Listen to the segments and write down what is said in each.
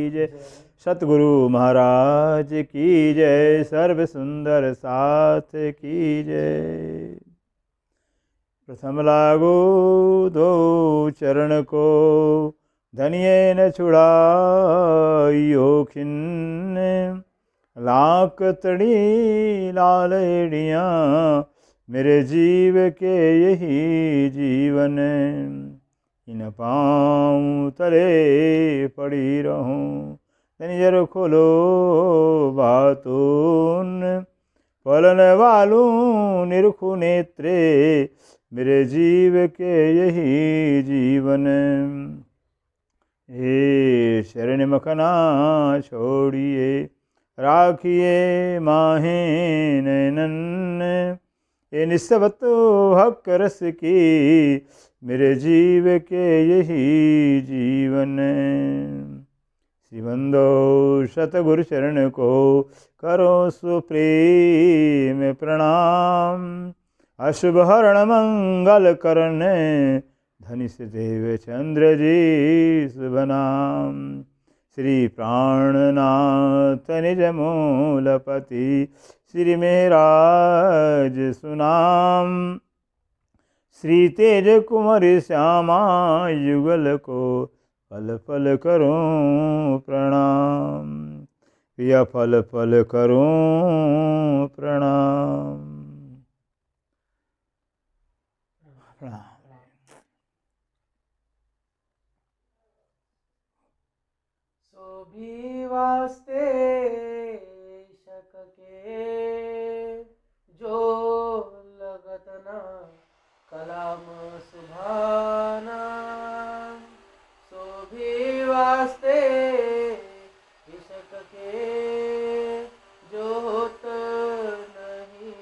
की जय। सतगुरु महाराज की जय। सर्व सुंदर साथ की जय। प्रथम लागो दो चरण को, धनिये न छुड़ाइयो खिन्न। लाख तड़ी लाल एड़ियाँ, मेरे जीव के यही जीवन। इन पाँव तले पड़ी रहूं, तनिजर खोलो बातून। फलन वालू निरखु नेत्रे, मेरे जीव के यही जीवन। हे शरण मखना छोड़िए, राखिए माहे नैनन। ये निस्बत हक रस की, मेरे जीव के यही जीवन। श्रीबंदो सतगुरु चरण को, करो सुप्रेम प्रणाम। अशुभ हरण मंगल करने, धनिष देव चंद्र जी शुभ नाम। श्री प्राणनाथ निज मूलपति, श्री मेहराज सुनाम। श्री तेज कुमार श्यामा युगल को, फल फल करूं प्रणाम। या फल फल करूं प्रणाम। प्रणाम। सो भी वास्ते शक के, जो लगत न कलाम सुभाना। सो भी वास्ते शक के, जो होत नहीं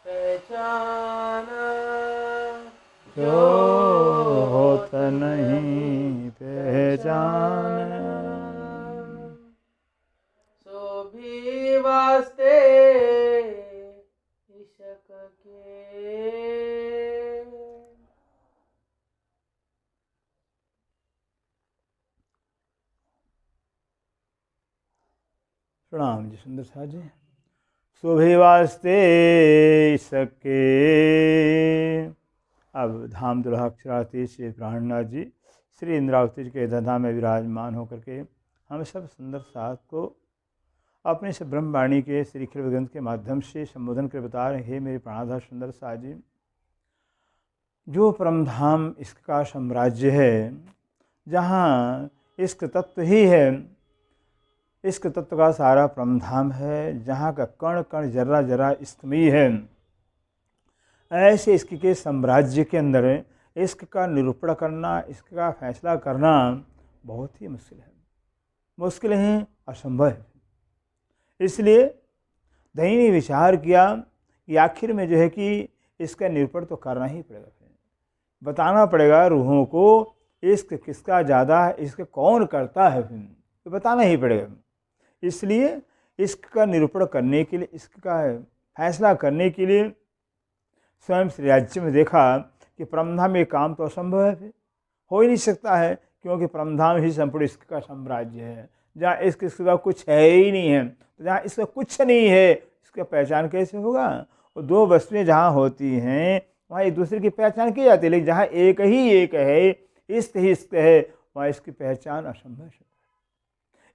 पहचाना। जो होत नहीं पहचान। सो भी वास्ते शक के। प्रणाम जी सुंदर साथ जी। शोभे वास्ते सके। अब धाम दुल्हाक्षराती श्री प्राणनाथ जी श्री इंद्रावती जी के धधा में विराजमान होकर के हम सब सुंदर साथ को अपने से ब्रह्मवाणी के श्री खिल ग्रंथ के माध्यम से संबोधन कर बता रहे। हे मेरे प्राणाधार सुंदर साथ जी, जो परमधाम इसका साम्राज्य है, जहाँ इश्क तत्व ही है, इश्क तत्व का सारा परमधाम है, जहाँ का कण कण जर्रा जर्रा इश्कमय है, ऐसे इश्क के साम्राज्य के अंदर इश्क का निरूपण करना, इश्क का फैसला करना बहुत ही मुश्किल है। मुश्किल ही असंभव है। इसलिए दही ने विचार किया कि आखिर में जो है कि इसका निरूपण तो करना ही पड़ेगा, बताना पड़ेगा रूहों को इश्क किसका ज़्यादा है, इश्क कौन करता है, फिर तो बताना ही पड़ेगा। इसलिए इश्क का निरूपण करने के लिए, इश्क का फैसला करने के लिए स्वयं श्री राज्य में देखा कि परमधाम में काम तो असंभव है, फिर हो ही नहीं सकता है, क्योंकि परमधाम ही संपूर्ण इश्क का साम्राज्य है। जहाँ इश्क सिवा कुछ है ही नहीं है, तो जहाँ इसका कुछ नहीं है, इसका पहचान कैसे होगा। और दो वस्तुएं जहाँ होती हैं वहाँ एक दूसरे की पहचान की जाती है, लेकिन जहाँ एक ही एक है, इश्क ही इश्क है, वहाँ इसकी पहचान असंभव है।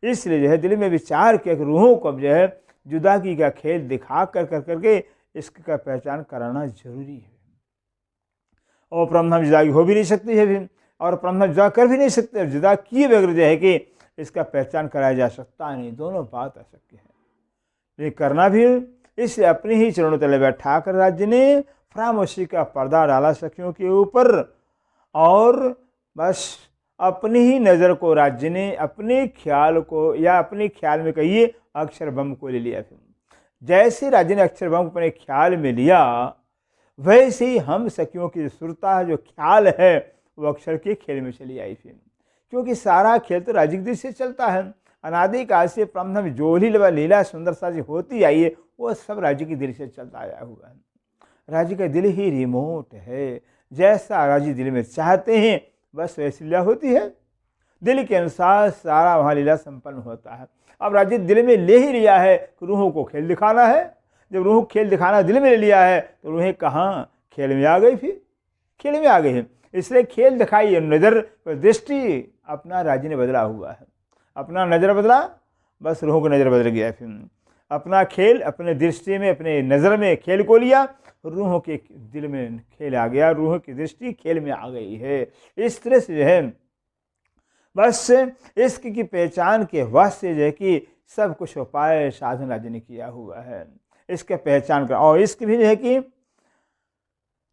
इसलिए जो है दिल में विचार किया कि रूहों को अब जो है जुदागी का खेल दिखा कर करके इश्क का पहचान कराना जरूरी है। और परमधाम जुदागी हो भी नहीं सकती है फिर, और परमधाम जुदा कर भी नहीं सकते, जुदा किए बगैर जो है कि इसका पहचान कराया जा सकता नहीं, दोनों बात अशक्य है। लेकिन करना भी, इसलिए अपने ही चरणों तले बैठा कर राज्य ने खामोशी का पर्दा डाला सखियों के ऊपर, और बस अपनी ही नज़र को राज्य ने अपने ख्याल को, या अपने ख्याल में कहिए अक्षर बम को ले लिया। फिर जैसे राज्य ने अक्षर बम को अपने ख्याल में लिया, वैसे ही हम सखियों की सुरता है, जो ख्याल है, वो अक्षर के खेल में चली आई। फिर क्योंकि सारा खेल तो राज्य की दृष्टि से चलता है। अनादि काल से परमधाम जो लीला सुंदर सा जी होती आई है, वो सब राज्य की दृष्टि से चलता आया हुआ है। राज्य का दिल ही रिमोट है, जैसा राज्य दिल में चाहते हैं बस वैसी लीला होती है। दिल के अनुसार सारा वहाँ लीला संपन्न होता है। अब राज्य दिल में ले ही लिया है, रूहों को खेल दिखाना है। जब रूह खेल दिखाना दिल में ले लिया है तो रूहें कहाँ खेल में आ गई, फिर खेल में आ गई है। इसलिए खेल दिखाई, नज़र दृष्टि अपना राज्य ने बदला हुआ है। अपना नज़र बदला, बस रूहों का नज़र बदल गया। फिर अपना खेल अपने दृष्टि में, अपने नज़र में खेल को लिया, रूहों के दिल में खेल आ गया, रूहों की दृष्टि खेल में आ गई है। इस तरह से जो है बस इश्क की पहचान के वास्ते जो है कि सब कुछ उपाय साधन राज्य ने किया हुआ है। इसके पहचान कर, और इसकी भी जो है कि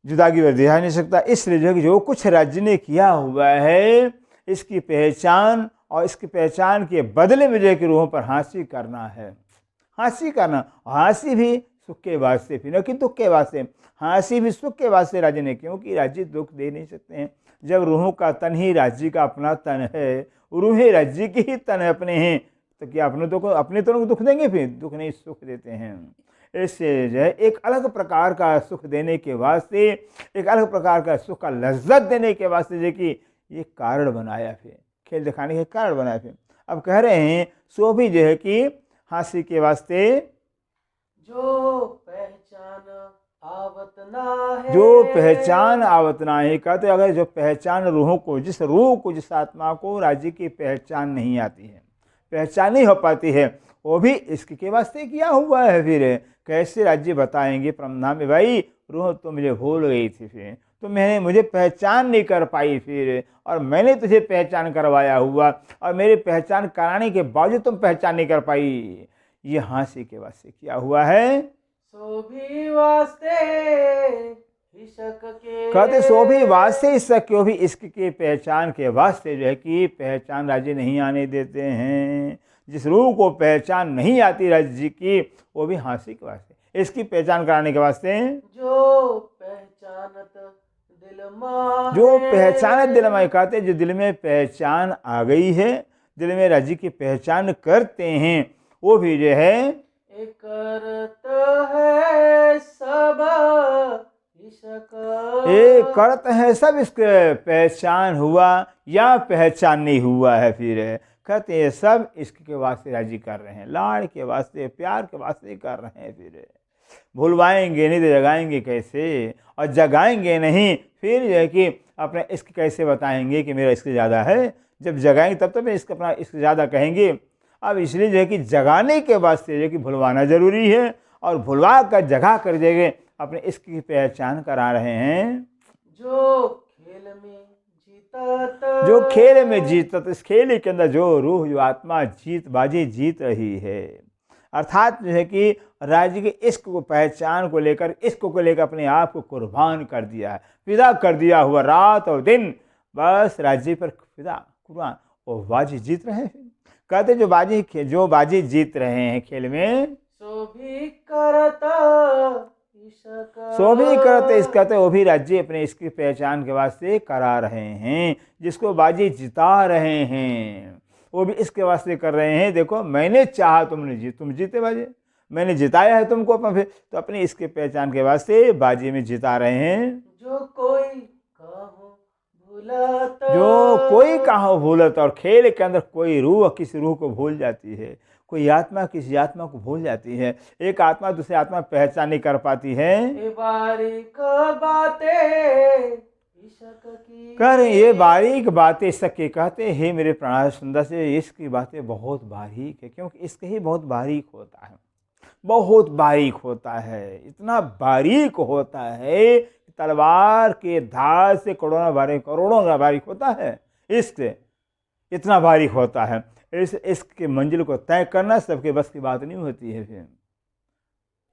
जुदागी पर दिखा नहीं सकता, इसलिए जो है कि जो कुछ राज्य ने किया हुआ है इसकी पहचान, और इसकी पहचान के बदले में जो है कि रूहों पर हंसी करना है। हंसी करना, हंसी भी सुख के वास्ते, फिर न कि दुख के वास्ते। हंसी भी सुख के वास्ते राज्य ने, क्योंकि राज्य दुख दे नहीं सकते हैं। जब रूहों का तन ही राज्य का अपना तन है, रूहें राज्य के ही तन अपने हैं, तो क्या अपने तनों को दुख देंगे? फिर दुख नहीं, सुख देते हैं। इससे जो है एक अलग प्रकार का सुख देने के वास्ते, एक अलग प्रकार का सुख का लज्जत देने के वास्ते जो कि ये कारण बनाया, फिर खेल दिखाने के कारण बनाया। फिर अब कह रहे हैं सो भी जो है कि हंसी के वास्ते जो पहचान आवत ना है, जो पहचान आवत ना है। कहते अगर जो पहचान रूहों को, जिस रूह को, जिस आत्मा को राज्य की पहचान नहीं आती है, पहचान नहीं हो पाती है, वो भी इसके वास्ते किया हुआ है। फिर कैसे राज्य बताएंगे परमधाम में, भाई रूह तो मुझे भूल गई थी, फिर तो मैंने मुझे पहचान नहीं कर पाई, फिर और मैंने तुझे पहचान करवाया हुआ, और मेरी पहचान कराने के बावजूद तुम पहचान नहीं कर पाई। ये हंसी के वास्ते किया हुआ है। सो भी वास्ते इश्क के, कहते सो भी वास्ते इश्क, क्यों भी इश्क के पहचान के वास्ते जो है कि पहचान राज्य नहीं आने देते हैं। जिस रूह को पहचान नहीं आती राज्य की, वो भी हंसी के वास्ते, इसकी पहचान कराने के वास्ते जो पहचानत दिल में, जो पहचान दिल में, कहते जो दिल में पहचान आ गई है, दिल में राज्य की पहचान करते हैं, वो भी जो है एक करत है सब इश्क, एक करत है सब। इसके पहचान हुआ या पहचान नहीं हुआ है, फिर कहते हैं सब इश्क के वास्ते राजी कर रहे हैं, लाड़ के वास्ते, प्यार के वास्ते कर रहे हैं। फिर भूलवाएंगे नहीं तो जगाएंगे कैसे, और जगाएंगे नहीं फिर जो है कि अपना इश्क कैसे बताएंगे कि मेरा इश्क ज़्यादा है। जब जगाएंगे तब तो मैं इसका अपना इश्क ज़्यादा कहेंगे। अब इसलिए जो है कि जगाने के वास्ते जो है कि भुलवाना ज़रूरी है, और भुलवा कर जगा कर देंगे अपने इश्क की पहचान करा रहे हैं। जो खेल में जीतत, जो खेल में जीतत, इस खेल के अंदर जो रूह, जो आत्मा बाजी जीत रही है, अर्थात जो है कि राज्य के इश्क को, पहचान को लेकर, इश्क को लेकर अपने आप को कुर्बान कर दिया है, फिदा कर दिया हुआ, रात और दिन बस राज्य पर फिदा कुर्बान, और बाजी जीत रहे हैं। कहते जो बाजी जीत रहे हैं खेल में, सो भी करत इश्क, सो भी करते, इस कहते वो भी राज्य अपने इसकी पहचान के वास्ते करा रहे हैं। जिसको बाजी जिता रहे हैं वो भी इसके वास्ते कर रहे हैं। देखो मैंने चाहा तुम जीते बाजी, मैंने जिताया है तुमको अपना, फिर तो अपने इसके पहचान के वास्ते बाजी में जिता रहे हैं। जो कोई कहो भूलत, जो कोई कहाँ भूलत, और खेल के अंदर कोई रूह किसी रूह को भूल जाती है, कोई आत्मा किसी आत्मा को भूल जाती है, एक आत्मा दूसरी आत्मा पहचान नहीं कर पाती है। ये बारीक बातें इश्क की, कर ये बारीक बातें सके, कहते हैं मेरे प्राण सुंदर से, इसकी बातें बहुत बारीक है, क्योंकि इसके ही बहुत बारीक होता है, बहुत बारीक होता है, इतना बारीक होता है कि तलवार के धार से करोड़ों का बारीक होता है। इश्क इतना बारीक होता है। इस इश्क के मंजिल को तय करना सबके बस की बात नहीं होती है। फिर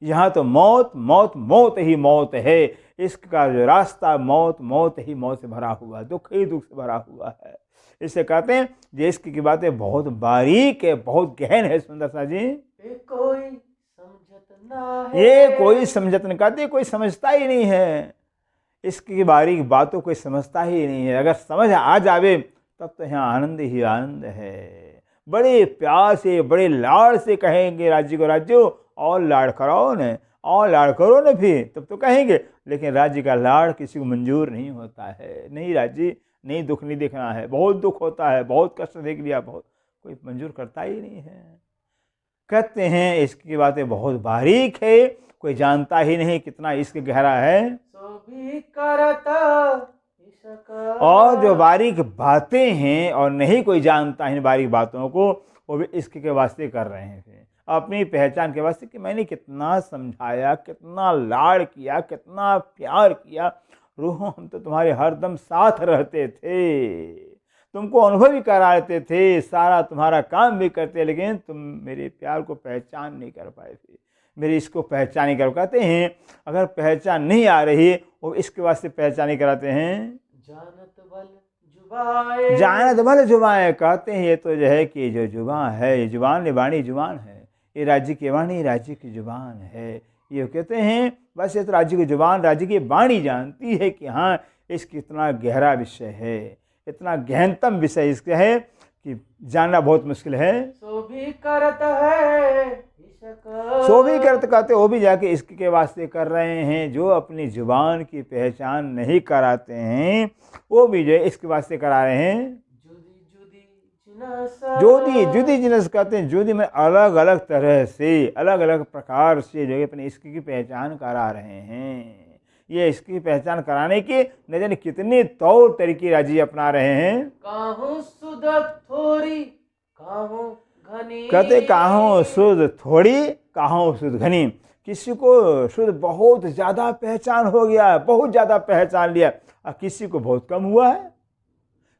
यहाँ तो मौत मौत मौत ही मौत है। इश्क का जो रास्ता मौत मौत ही मौत से भरा हुआ है, दुख ही दुख से भरा हुआ है। इसे कहते हैं ये इश्क की बातें बहुत बारीक है, बहुत गहन है। सुंदर सा जी, ये कोई समझत ना है, ये कोई समझत नहीं, कहते कोई समझता ही नहीं है। इसकी बारीक बातों को समझता ही नहीं है। अगर समझ आ जावे तब तो यहाँ आनंद ही आनंद है। बड़े प्यार से, बड़े लाड़ से कहेंगे राज्य को, राज्य और लाड़ कराओ न, और लाड़ करो न, फिर तब तो कहेंगे। लेकिन राज्य का लाड़ किसी को मंजूर नहीं होता है। नहीं राज्य नहीं दुख नहीं देखना है, बहुत दुख होता है, बहुत कष्ट देख लिया, बहुत, कोई मंजूर करता ही नहीं है। कहते हैं इसकी बातें बहुत बारीक है, कोई जानता ही नहीं कितना इश्क गहरा है। सो भी करता इश्क और जो बारीक बातें हैं और नहीं कोई जानता इन बारीक बातों को, वो भी इश्क के वास्ते कर रहे हैं, फिर अपनी पहचान के वास्ते कि मैंने कितना समझाया, कितना लाड़ किया, कितना प्यार किया, रूहों हम तो तुम्हारे हरदम साथ रहते थे, तुमको अनुभव भी कराते थे, सारा तुम्हारा काम भी करते, लेकिन तुम मेरे प्यार को पहचान नहीं कर पाए थे, मेरे इसको पहचान नहीं कर। कहते हैं अगर पहचान नहीं आ रही वो इसके वास्ते पहचान नहीं कराते हैं। जानत बल जुबाए, जानत बल जुबान, कहते हैं ये तो जो है कि जो जुबान है, ये जुबान वाणी जुबान है, ये राज्य की वाणी राज्य की जुबान है। ये कहते हैं बस ये तो राज्य की जुबान राज्य की वाणी जानती है कि हाँ इसकी इतना गहरा विषय है, इतना गहनतम विषय इसका है कि जानना बहुत मुश्किल है। सो भी करता है इश्क, सो भी करते कहते वो भी जाके इसके वास्ते कर रहे हैं, जो अपनी जुबान की पहचान नहीं कराते हैं वो भी जो है इसके वास्ते करा रहे हैं। जुदी जुदी जिनस कहते हैं, जुदी में अलग अलग तरह से, अलग अलग प्रकार से जो है अपने इश्क की पहचान करा रहे हैं। ये इसकी पहचान कराने के न जाने कितने तौर तरीके राजी अपना रहे हैं। काहूं सुध थोड़ी काहूं घनी, कहते काहूं शुद्ध थोड़ी काहूं शुद्ध घनी, किसी को शुद्ध बहुत ज़्यादा पहचान हो गया, बहुत ज़्यादा पहचान लिया, और किसी को बहुत कम हुआ है,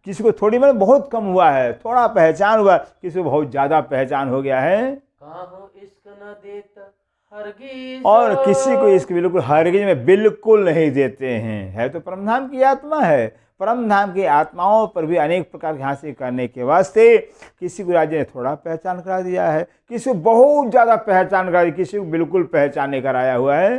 किसी को थोड़ी में बहुत कम हुआ है, थोड़ा पहचान हुआ, किसी को बहुत ज़्यादा पहचान हो गया है। काहूं इश्क न देता हरगिज, और किसी को इसके बिल्कुल हरगिज में बिल्कुल नहीं देते हैं। है तो परम धाम की आत्मा है, परम धाम की आत्माओं पर भी अनेक प्रकार के हासिल करने के वास्ते किसी को राज्य ने थोड़ा पहचान करा दिया है, किसी को बहुत ज़्यादा पहचान करा दिया, किसी को बिल्कुल पहचान नहीं कराया हुआ है।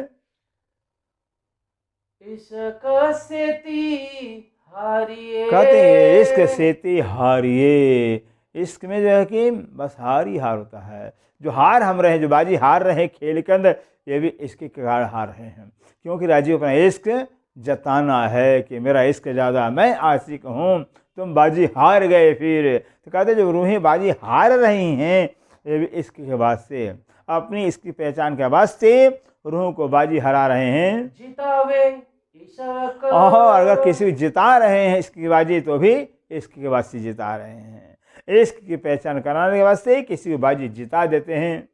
इश्क सेती हारिए, कहते हैं इश्क सेती हारिए, इश्क में जो है कि बस हार ही हार होता है। जो हार हम रहे हैं, जो बाजी हार रहे हैं खेल के अंदर, ये भी इश्क के कारण हार रहे हैं, क्योंकि राजी अपना इश्क जताना है कि मेरा इश्क ज़्यादा, मैं आशिक हूँ, तुम बाजी हार गए। फिर तो कहते जो रूहें बाजी हार रही हैं, ये भी इश्क के वास्ते, अपनी इसकी पहचान के वास्ते रूहों को बाजी हरा रहे हैं। जितावे इश्क, और अगर किसी को जिता रहे हैं इसकी बाजी, तो भी इश्क के वास्ते जिता रहे हैं। इश्क की पहचान कराने के वास्ते किसी को बाजी जिता देते हैं।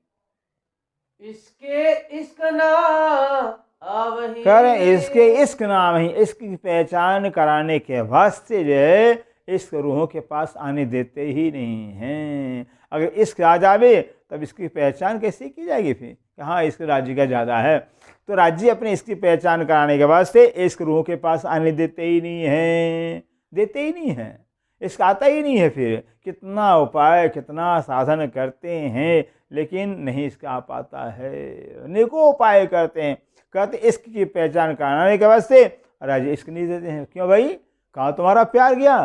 इसके इश्क ना आवही, करें इसके इश्क नाम ही, इश्क की पहचान कराने के वास्ते जो है इश्क रूहों के पास आने देते ही नहीं हैं। अगर इश्क आ जावे तब इसकी पहचान कैसे की जाएगी फिर कि हाँ इश्क राज्य का ज़्यादा है। तो राज्य अपने इसकी पहचान कराने के वास्ते इश्क रूहों के पास आने देते ही नहीं हैं, देते ही नहीं हैं, इश्क आता ही नहीं है। फिर कितना उपाय कितना साधन करते हैं, लेकिन नहीं इसका आ पाता है। अनेकों उपाय करते हैं, कहते इश्क की पहचान कराने के वास्ते राज्य इश्क नहीं देते हैं। क्यों भाई, कहाँ तुम्हारा प्यार गया,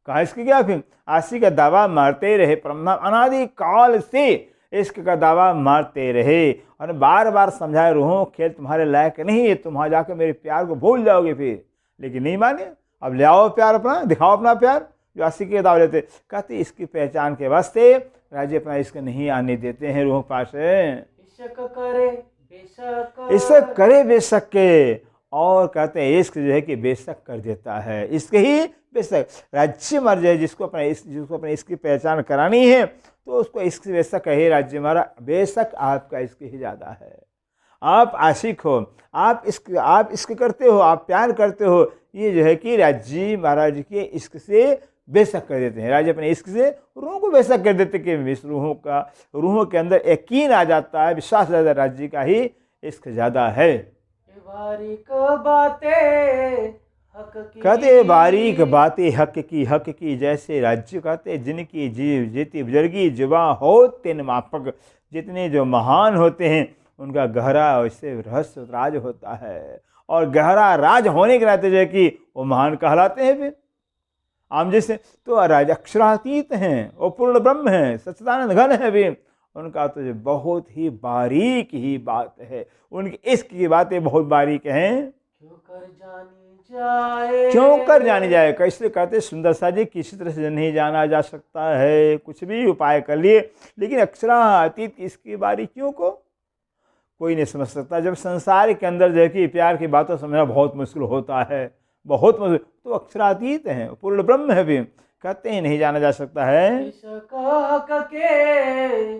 कहाँ इश्क गया? फिर आशिक का दावा मारते रहे, परमधाम अनादि काल से इश्क का दावा मारते रहे, और बार बार समझाए रूहों खेल तुम्हारे लायक नहीं है, तुम वहाँ जाकर मेरे प्यार को भूल जाओगे फिर, लेकिन नहीं माने। अब ले आओ प्यार अपना, दिखाओ अपना प्यार, जो आशिक के दावा लेते। कहते इसकी पहचान के वास्ते राज्य अपना इश्क नहीं आने देते हैं रूहों के पास। इश्क करे बेशक, इश्क करे बेशक के, और कहते हैं इश्क जो है कि बेशक कर देता है, इश्क ही बेशक। राज्य मर जाए जिसको अपने इश्क की पहचान करानी है, तो उसको इश्क से बेशक कहे राज्य मारा, बेशक आपका इश्क ही ज़्यादा है। आप आशिक हो, आप इश्क करते हो, आप प्यार करते हो, ये जो है कि राज्य महाराज के इश्क से बेशक कर देते हैं। राज्य अपने इश्क से रूहों को बेशक कर देते कि इस रूहों के अंदर यकीन आ जाता है, विश्वास आ जाता है, राज्य का ही इश्क ज़्यादा है। बारीक बातें हक की, कहते बारीक बातें हक की, जैसे राज्य कहते जिनकी जीव जीती बुजुर्गी जुबा हो तीन मापक, जितने जो महान होते हैं उनका गहरा वैसे रहस्य राज होता है, और गहरा राज होने के नाते जो है कि वो महान कहलाते हैं। फिर आम जैसे तो राज अक्षरातीत हैं, वो पूर्ण ब्रह्म हैं, सच्चिदानंद घन है भी, उनका तो बहुत ही बारीक ही बात है, उनकी इश्क की बातें बहुत बारीक हैं। क्यों कर जानी जाए, क्यों कर जानी जाए। कैसे कहते सुंदर सा जी किसी तरह से नहीं जाना जा सकता है, कुछ भी उपाय कर लिए लेकिन अक्षरातीत इसकी बारी क्यों को कोई नहीं समझ सकता। जब संसार के अंदर जो है कि प्यार की बातों समझना बहुत मुश्किल होता है, बहुत मुश्किल, तो अक्षरातीत है, पूर्ण ब्रह्म है भी, कहते हैं नहीं जाना जा सकता है। इश्क हक के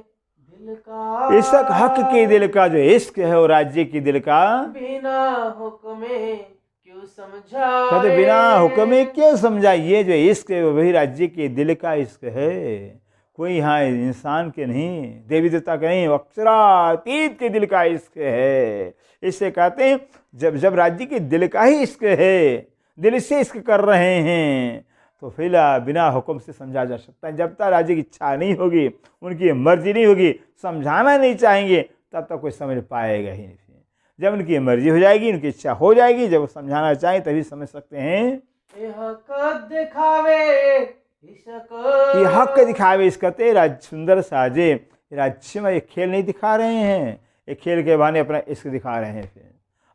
दिल का, इश्क हक के दिल का जो इश्क है वो राज्य की दिल का, बिना हुक्मे क्यों समझाए, कहते बिना हुक्म क्यों समझा। ये जो इश्क है वो वही राज्य के दिल का इश्क है, कोई यहाँ इंसान के नहीं, देवी देवता के नहीं, अक्षरातीत के दिल का इश्क है। इससे कहते हैं जब जब राज्य के दिल का ही इश्क है, दिल से इश्क कर रहे हैं, तो फिर बिना हुक्म से समझा जा सकता है। जब तक राज्य की इच्छा नहीं होगी, उनकी मर्जी नहीं होगी, समझाना नहीं चाहेंगे, तब तक कोई समझ पाएगा ही नहीं। जब उनकी मर्जी हो जाएगी, उनकी इच्छा हो जाएगी, जब वो समझाना चाहें तभी समझ सकते हैं। ये हक दिखावे ये हक दिखावे इस कहते सुंदर साजे राज्य में ये खेल नहीं दिखा रहे हैं, ये खेल के बहाने अपना इश्क दिखा रहे हैं। फिर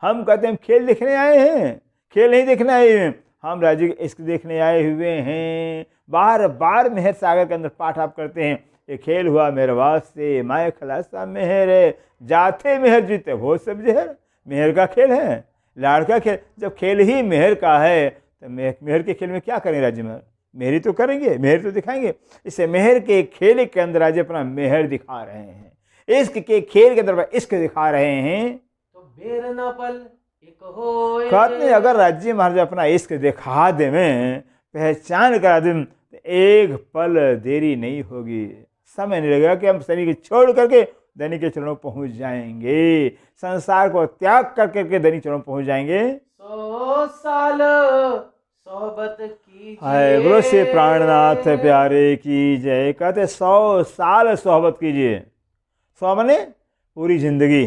हम कहते हैं हम खेल देखने आए हैं, खेल नहीं देखने आए हैं, हम राज्य के इश्क देखने आए हुए हैं। बार बार मेहर सागर के अंदर पाठ आप करते हैं, ये खेल हुआ मेरे वास्ते माए खलासा मेहर, जाते मेहर जीते वो सब जहर। मेहर का खेल है, लाड़ का खेल। जब खेल ही मेहर का है तो मेहर के खेल में क्या करें राज्य में, मेहरी तो करेंगे, मेहर तो दिखाएंगे। इससे मेहर के खेल के अंदर आज अपना मेहर दिखा रहे हैं, इश्क के खेल के अंदर इश्क दिखा रहे हैं। तो बेर न पल एक हो, कहते अगर राज्य महाराज अपना इश्क दिखा दे में, पहचान करा दे, तो एक पल देरी नहीं होगी, समय नहीं लगेगा कि हम शरीर को छोड़ करके धनी के चरणों पहुंच जाएंगे, संसार को त्याग करके धनी चरणों पहुंच जाएंगे। 100 साल सोहबत कीजिए, हाय बोलो से प्राणनाथ प्यारे की जय। कहते 100 साल सोहबत कीजिए, 100 माने पूरी जिंदगी,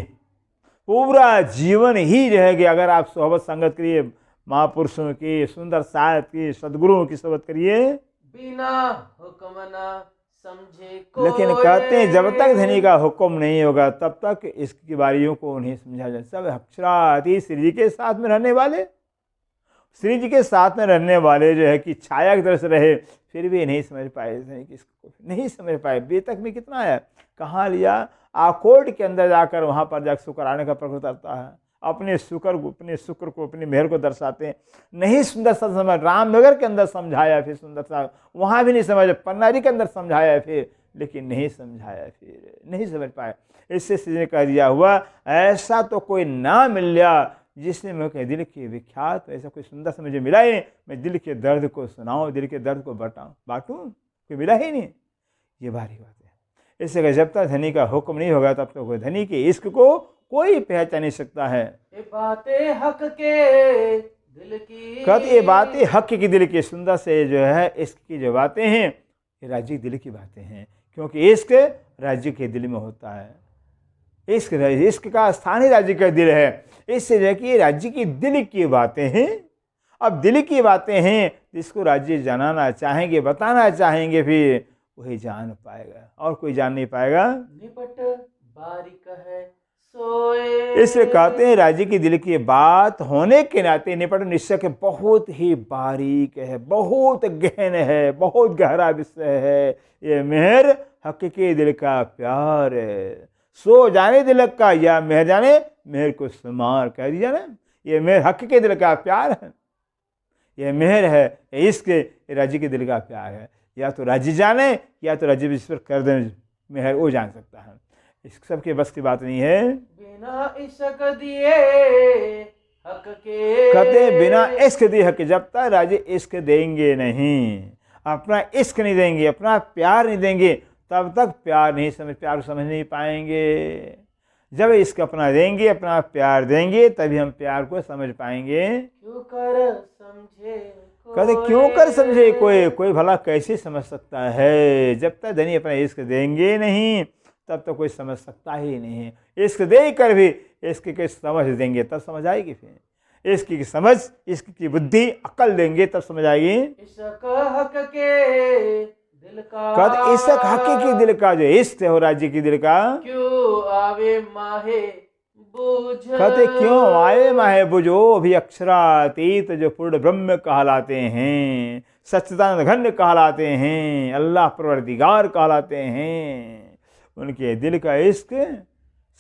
पूरा जीवन ही जो है कि अगर आप सोहबत संगत करिए, महापुरुषों की, सुंदर साहित्य की, सदगुरुओं की सोहबत करिए, बिना हुक्म न समझे कोई। लेकिन कहते हैं जब तक धनी का हुक्म नहीं होगा तब तक इसकी बारियों को नहीं समझा जा। सब अक्षरातीत श्री जी के साथ में रहने वाले, श्री जी के साथ में रहने वाले जो है कि छाया की तरह से रहे, फिर भी नहीं समझ पाए, नहीं समझ पाए। बेतक में कितना है, कहाँ लिया, आकोट के अंदर जाकर वहाँ पर जाकर शुक्राने का प्रकट करता है, अपने शुक्र को अपनी मेहर को दर्शाते हैं। नहीं सुंदर सा समझ, रामनगर के अंदर समझाया, फिर सुंदर सा वहाँ भी नहीं समझ, पन्नारी के अंदर समझाया फिर, लेकिन नहीं समझाया, फिर नहीं समझ पाए। इससे श्री ने कह दिया हुआ ऐसा तो कोई ना मिल गया जिसने मैं दिल की विख्यात, ऐसा कोई सुंदर से मुझे मिला ही नहीं, मैं दिल के दर्द को सुनाऊं, दिल के दर्द को बांटूं, कोई मिला ही नहीं। ये भारी बात है। इससे जब तक धनी का हुक्म नहीं होगा तब तक कोई धनी के इश्क को कोई पहचान नहीं सकता है। ये बातें हक के दिल की, कहते ये बातें हक की दिल की, सुंदर से जो है इश्क की जो बातें हैं ये राज्य के दिल की बातें हैं, क्योंकि इश्क राज्य के दिल में होता है। इश्क का स्थान ही राज्य का दिल है। इससे जो है कि राज्य की दिल की बातें हैं। अब दिल की बातें हैं जिसको राज्य जानना चाहेंगे, बताना चाहेंगे, फिर वही जान पाएगा और कोई जान नहीं पाएगा। निपट बारीक है सोए, इसलिए कहते हैं राज्य की दिल की बात होने के नाते निपट निश्चय के बहुत ही बारीक है, बहुत गहन है, बहुत गहरा विषय है। ये मेहर हक के दिल का प्यार है, सो जाने दिल का या मेहर जाने मेहर को शुमार कह दिया ना। ये मेहर हक के दिल का प्यार है, ये मेहर है, इश्क राज्य के दिल का प्यार है। या तो राज्य जाने या तो राज्य विश्व कर दे मेहर, वो जान सकता है। इस सबके बस की बात नहीं है। बिना इश्क दिए हक के, कहते बिना इश्क दिए हक, जब तक राज्य इश्क देंगे नहीं, अपना इश्क नहीं देंगे, अपना प्यार नहीं देंगे, तब तक प्यार को समझ नहीं पाएंगे। जब इश्क अपना देंगे, अपना प्यार देंगे, तभी हम प्यार को समझ पाएंगे। क्यों कर समझे कहते क्यों कर समझे कोई भला कैसे समझ सकता है। जब तक धनी अपना इश्क देंगे नहीं तब तक कोई समझ सकता ही नहीं है। इश्क दे कर भी इश्क की समझ देंगे तब समझ आएगी, फिर इश्क की समझ, इश्क की बुद्धि अकल देंगे तब समझ आएगी। इश्क हक के दिल का, कहते इश्क हक के दिल का जो इश्क हो राज्य की दिल का, क्यों आवे माहे कहते क्यों आए माहे बुझो भी अक्षरातीत जो पूर्ण ब्रह्म कहलाते हैं, सच्चिदानंद घन कहलाते हैं, अल्लाह परवरदिगार कहलाते हैं, उनके दिल का इश्क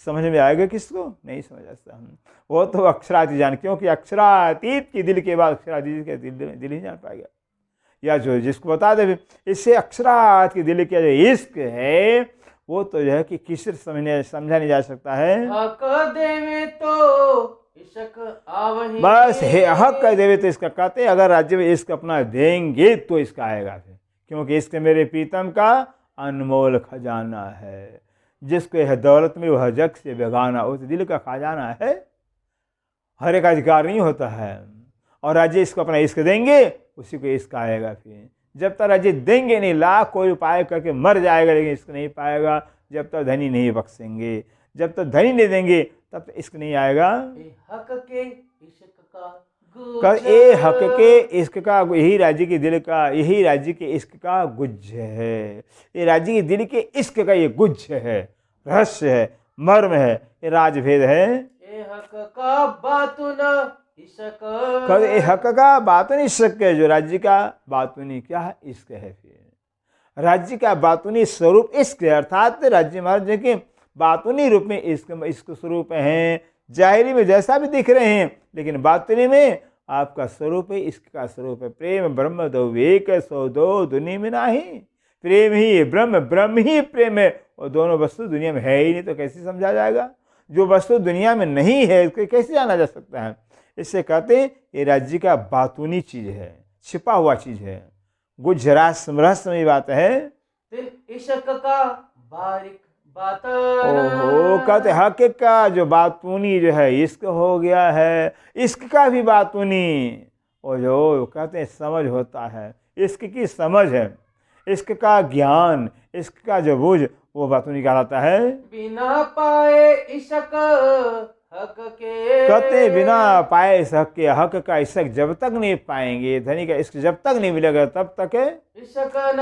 समझ में आएगा किसको? नहीं समझ आता हम। वो तो अक्षरातीत जान, क्योंकि अक्षरातीत के दिल के बाद अक्षरातीत के दिल ही जान पाएगा। या जो जिसको बता दे इससे अक्षरात के दिल का जो इश्क है वो तो जो है कि किसी समझा नहीं जा सकता है। हक देवे तो इश्क आवही, बस है हक कह देवे तो इसका कहते अगर राज्य में इश्क अपना देंगे तो इसका आएगा फिर, क्योंकि इश्क मेरे प्रीतम का अनमोल खजाना है। जिसको यह दौलत में वह जग से बेगाना, उस दिल का खजाना है, हर एक अधिकार नहीं होता है। और राज्य इसको अपना इश्क देंगे उसी को इश्क आएगा फिर। जब तक राज्य देंगे नहीं, लाख कोई उपाय करके मर जाएगा लेकिन इश्क नहीं पाएगा जब तक धनी नहीं बख्शेंगे। जब तक धनी नहीं देंगे तब तक इश्क नहीं आएगा। हक के इश्क का कल ए हक के इश्क का, यही राज्य के दिल का, यही राज्य के इश्क का गुज्ज है। ये राज्य के दिल के इश्क का ये गुज्ज है, रहस्य है, मर्म है, ये राजभेद है। ए हक का बातुन इश्क, कल ए हक का बातुनी इश्क है, जो राज्य का बातुनी क्या है? इश्क है। फिर राज्य का बातुनी स्वरूप इश्क है, अर्थात राज्य महाराज के बातुनी रूप में इश्क स्वरूप हैं। जाहिरी में जैसा भी दिख रहे हैं लेकिन बातुनी में आपका स्वरूप है, इश्क का स्वरूप है। प्रेम ब्रह्म दो एक सो दो दुनिया में नाही, प्रेम ही ब्रह्म, ब्रह्म ही प्रेम है, और दोनों वस्तु दुनिया में है ही नहीं तो कैसे समझा जाएगा? जो वस्तु दुनिया में नहीं है उसको कैसे जाना जा सकता है? इससे कहते हैं ये राज्य का बातूनी चीज है, छिपा हुआ चीज है, रहस्यमयी बात है। दिल इश्क का बारीक बात, ओहो, कहते हक का जो बातूनी जो है इश्क हो गया है, इश्क का भी बातूनी, और जो कहते हैं समझ होता है, इश्क की समझ है, इश्क का ज्ञान, इश्क का जो बुझ, वो बातूनी कहलाता है। बिना पाए इश्क हक के, कहते बिना पाए इस हक के, हक का इश्क जब तक नहीं पाएंगे, धनी का इश्क जब तक नहीं मिलेगा तब तक है इश्क न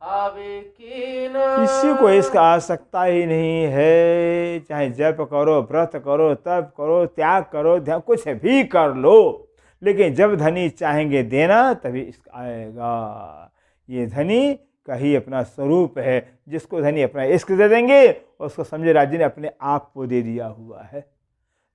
आवे कीन, किसी को इश्क आ सकता ही नहीं है। चाहे जप करो, व्रत करो, तप करो, त्याग करो, कुछ भी कर लो, लेकिन जब धनी चाहेंगे देना तभी इश्क आएगा। ये धनी का ही अपना स्वरूप है। जिसको धनी अपना इश्क दे देंगे उसको समझे राज्य ने अपने आप को दे दिया हुआ है,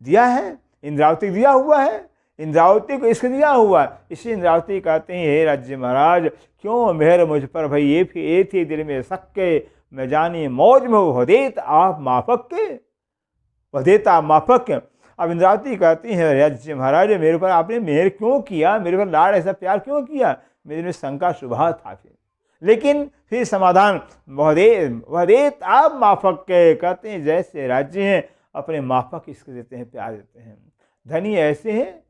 दिया है, इंद्रावती दिया हुआ है, इंद्रावती को इश्क दिया हुआ। इसी इंद्रावती कहते हैं हे राज्य महाराज क्यों मेहर मुझ पर भाई, ये थी दिल में सक्के, मैं जानी मौज में वदेत आप माफक के, वदेता माफक के। अब इंद्रावती कहती है राज्य महाराज मेरे पर आपने मेहर क्यों किया, मेरे पर लाड़ ऐसा प्यार क्यों किया? मेरे में शंका शुभा था फिर, लेकिन फिर समाधान वदेत आप माफक के। कहते हैं जैसे राज्य हैं अपने माफक इश्क देते हैं, प्यार देते हैं। धनी ऐसे हैं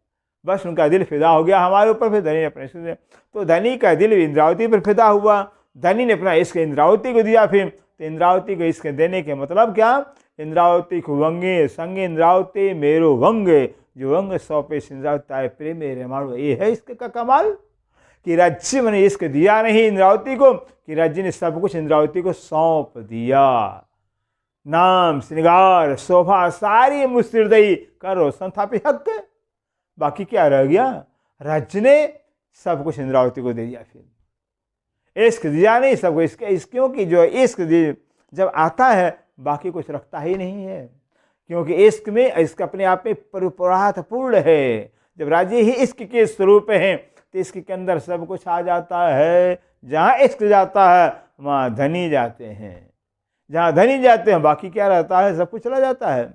बस उनका दिल फिदा हो गया हमारे ऊपर, फिर धनी ने अपने इश्क दिया। तो धनी का दिल इंद्रावती पर फिदा हुआ, धनी ने अपना इश्क इंद्रावती को दिया। फिर तो इंद्रावती को इश्क देने के मतलब क्या? इंद्रावती को वंगे संगे इंद्रावती मेरो वंगे, जो वंग सौंपे इंद्रावती प्रेम मेरे मारो। ये है इश्क का कमाल कि राज्य ने इश्क दिया नहीं इंद्रावती को, कि राज्य ने सब कुछ इंद्रावती को सौंप दिया। नाम श्रृंगार शोभा सारी मुस्तिरदई का रोशन था हक, बाकी क्या रह गया? राज्य ने सब कुछ इंद्रावती को दे दिया। फिर इश्क दिया नहीं सबको, इसके क्योंकि जो इश्क जब आता है बाकी कुछ रखता ही नहीं है, क्योंकि इश्क में इश्क अपने आप में पूर्ण है। जब राज्य ही इश्क के स्वरूप हैं तो इश्क के अंदर सब कुछ आ जाता है। जहाँ इश्क जाता है वहाँ धनी जाते हैं, जहाँ धनी जाते हैं बाकी क्या रहता है? सब कुछ चला जाता है।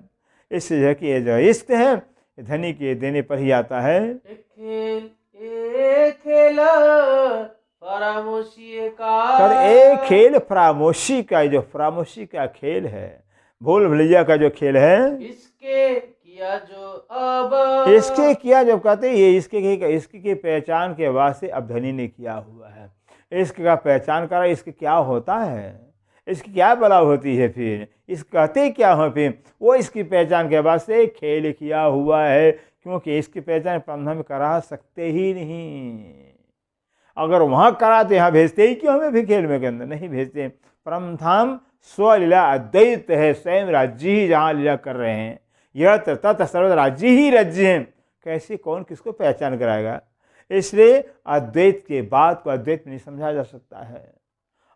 इससे कि ये जो इश्क है धनी के देने पर ही आता है। खेल फरामोशी का, कर एक खेल फरामोशी का, जो फरामोशी का खेल है, भूल भुलैया का जो खेल है, इसके किया जो अब, इसके किया जब कहते हैं ये इसके की पहचान के वास्ते अब धनी ने किया हुआ है। इश्क का पहचान करा, इसके क्या होता है, इसकी क्या बला होती है, फिर इस कहते क्या हो, फिर वो इसकी पहचान के वास्ते खेल किया हुआ है। क्योंकि इसकी पहचान परमधाम में करा सकते ही नहीं। अगर वहाँ कराते यहाँ भेजते ही क्यों हमें भी खेल में के अंदर नहीं भेजते। परमधाम स्वलीला अद्वैत है, स्वयं राज्य ही जहाँ लीला कर रहे हैं। यत्र तत्र सर्वत्र राज्य ही राज्य है। कैसे कौन किसको पहचान कराएगा? इसलिए अद्वैत के बात को अद्वैत में नहीं समझा जा सकता है।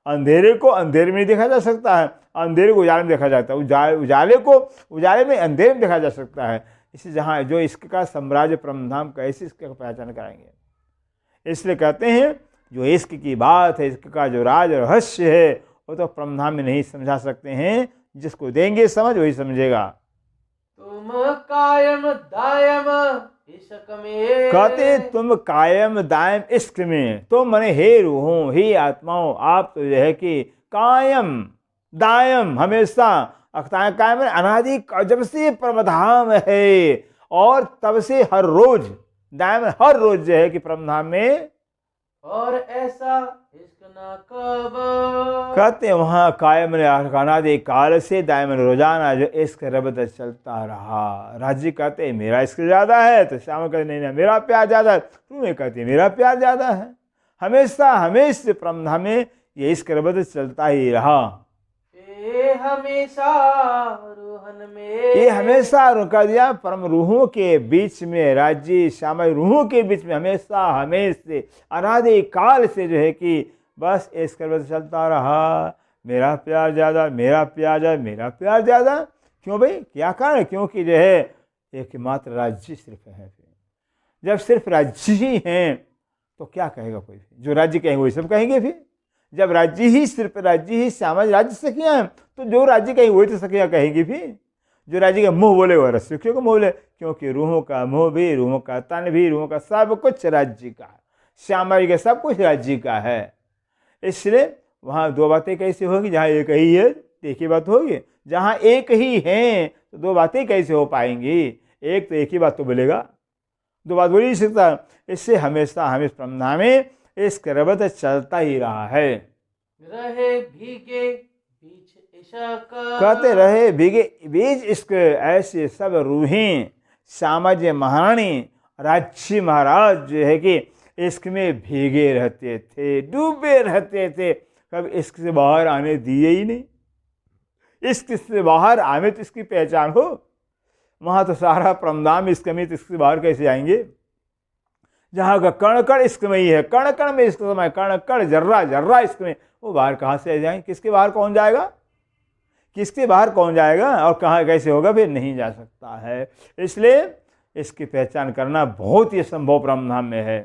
अंधेरे को अंधेरे में नहीं देखा जा सकता है, अंधेरे को उजाले में देखा जाता है, उजाले को उजाले में अंधेरे में देखा जा सकता है। इसलिए जहाँ जो इसका साम्राज्य परमधाम कैसे इसका पहचान कराएंगे? इसलिए कहते हैं जो इश्क की बात है, इश्क का जो राज रहस्य है वो तो परमधाम में नहीं समझा सकते हैं। जिसको देंगे समझ वही समझेगा। तुम कायम दायम इश्क में, कहते तुम कायम दायम इश्क में, तो मने हे रूहों हे आत्माओं, आप तो यह है कि कायम दायम हमेशा, कायम अनादि जब से परमधाम है और तब से हर रोज, दायम हर रोज जो है कि परमधाम में। और ऐसा इश्क ना कब, कहते वहाँ कायम अनादि काल से दायम रोजाना जो इश्क रबत चलता रहा। राजी कहते मेरा इश्क ज़्यादा है, तो श्याम कहते नहीं ना मेरा प्यार ज़्यादा है, तुम्हें कहते मेरा प्यार ज़्यादा है। हमेशा हमेशा परमधाम में ये इश्क रबत चलता ही रहा। ये हमेशा रूहन में, ये हमेशा रुका दिया परम रूहों के बीच में, राज्य श्यामय रूहों के बीच में हमेशा हमेशा अनादि काल से जो है कि बस इश्क रबत चलता रहा। मेरा प्यार ज़्यादा, मेरा प्यार ज़्यादा, मेरा प्यार ज़्यादा। क्यों भाई? क्या कारण? क्योंकि जो है एकमात्र राज्य सिर्फ है। जब सिर्फ राज्य ही हैं तो क्या कहेगा कोई? जो राज्य कहेंगे वही सब कहेंगे। फिर जब राज्य ही सिर्फ राज्य ही श्यामा राज्य सखियाँ हैं तो जो राज्य कहेंगे वही तो सखियाँ कहेंगी। फिर जो राज्य का मुँह बोले वह रसियों को बोले, क्योंकि रूहों का मुँह भी, रूहों का तन भी, रूहों का सब कुछ राज्य का है। श्यामा जी का सब कुछ राज्य का है। इसलिए वहाँ दो बातें कैसे होगी? जहाँ एक ही है एक ही बात होगी, जहाँ एक ही हैं तो दो बातें कैसे हो पाएंगी? एक तो एक ही बात तो बोलेगा, दो बात बोल ही नहीं सकता। इससे हमेशा हमेशा परमधाम में इश्क रबत चलता ही रहा है। रहे भीगे बीच इश्क, कहते रहे भीगे बीच इश्क, ऐसे सब रूहें श्यामा जी महारानी राज्य महाराज जो है कि इश्क में भीगे रहते थे, डूबे रहते थे, कभी इश्क से बाहर आने दिए ही नहीं। इश्क से बाहर आने तो इसकी पहचान हो। वहाँ तो सारा परमधाम इश्क में, तो इसके बाहर कैसे आएंगे? जहाँ का कण कण इश्क में ही है, कण कण में इश्क समय, कण कण जर्रा जर्रा इश्क में, वो बाहर कहाँ से आ जाएंगे? किसके बाहर कौन जाएगा? किसके बाहर कौन जाएगा? और कहाँ कैसे होगा? फिर नहीं जा सकता है। इसलिए इसकी पहचान करना बहुत ही असंभव परमधाम में है।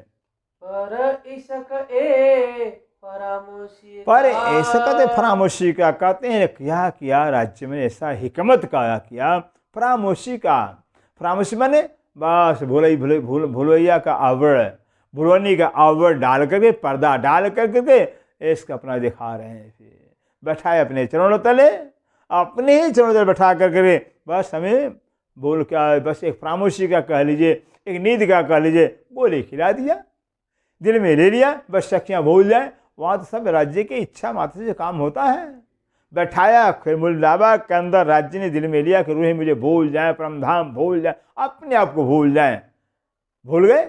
पर इश्क ए फरामोशी, पर ऐसा कहते फरामोशी का, कहते हैं क्या किया राज्य में ऐसा हिकमत का किया, फरामोशी का। फरामोशी माने बस भुलैया का आवड़, भुलवनी का आवड़ डाल करके, पर्दा डाल करके इसका अपना दिखा रहे हैं। फिर बैठाए अपने चरणों तले, अपने ही चरणों तले बैठा करके बस हमें बोल क्या, बस एक फरामोशी का कह लीजिए, एक नींद का कह लीजिए, बोले खिला दिया, दिल में ले लिया, बस सखियाँ भूल जाए। वहाँ तो सब राज्य की इच्छा मात्र से काम होता है। बैठाया फिर मुलाबा के अंदर राज्य ने दिल में लिया कि रूहें मुझे भूल जाए, परमधाम भूल जाए, अपने आप को भूल जाए। भूल गए,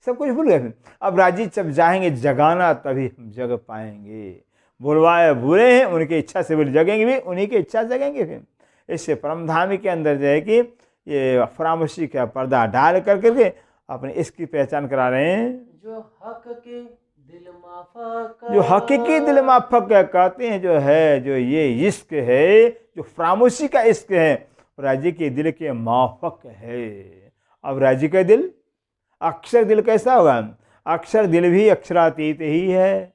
सब कुछ भूल गए। अब राज्य जब जाएंगे जगाना तभी हम जग पाएंगे। भूलवाए भूले हैं, उनकी इच्छा से बोले जगेंगे भी, उन्हीं की इच्छा जगेंगे। फिर इससे परमधामी के अंदर जो है कि ये फरामोशी का पर्दा डाल करके अपने इसकी पहचान करा रहे हैं। जो हक के दिल माफक, जो हकीकी दिल माफक कहते हैं, जो है जो ये इश्क है, जो फरामोशी का इश्क है, राज्य के दिल के माफक है। अब राज्य का दिल, अक्षर दिल कैसा होगा? अक्षर दिल भी अक्षरातीत ही है,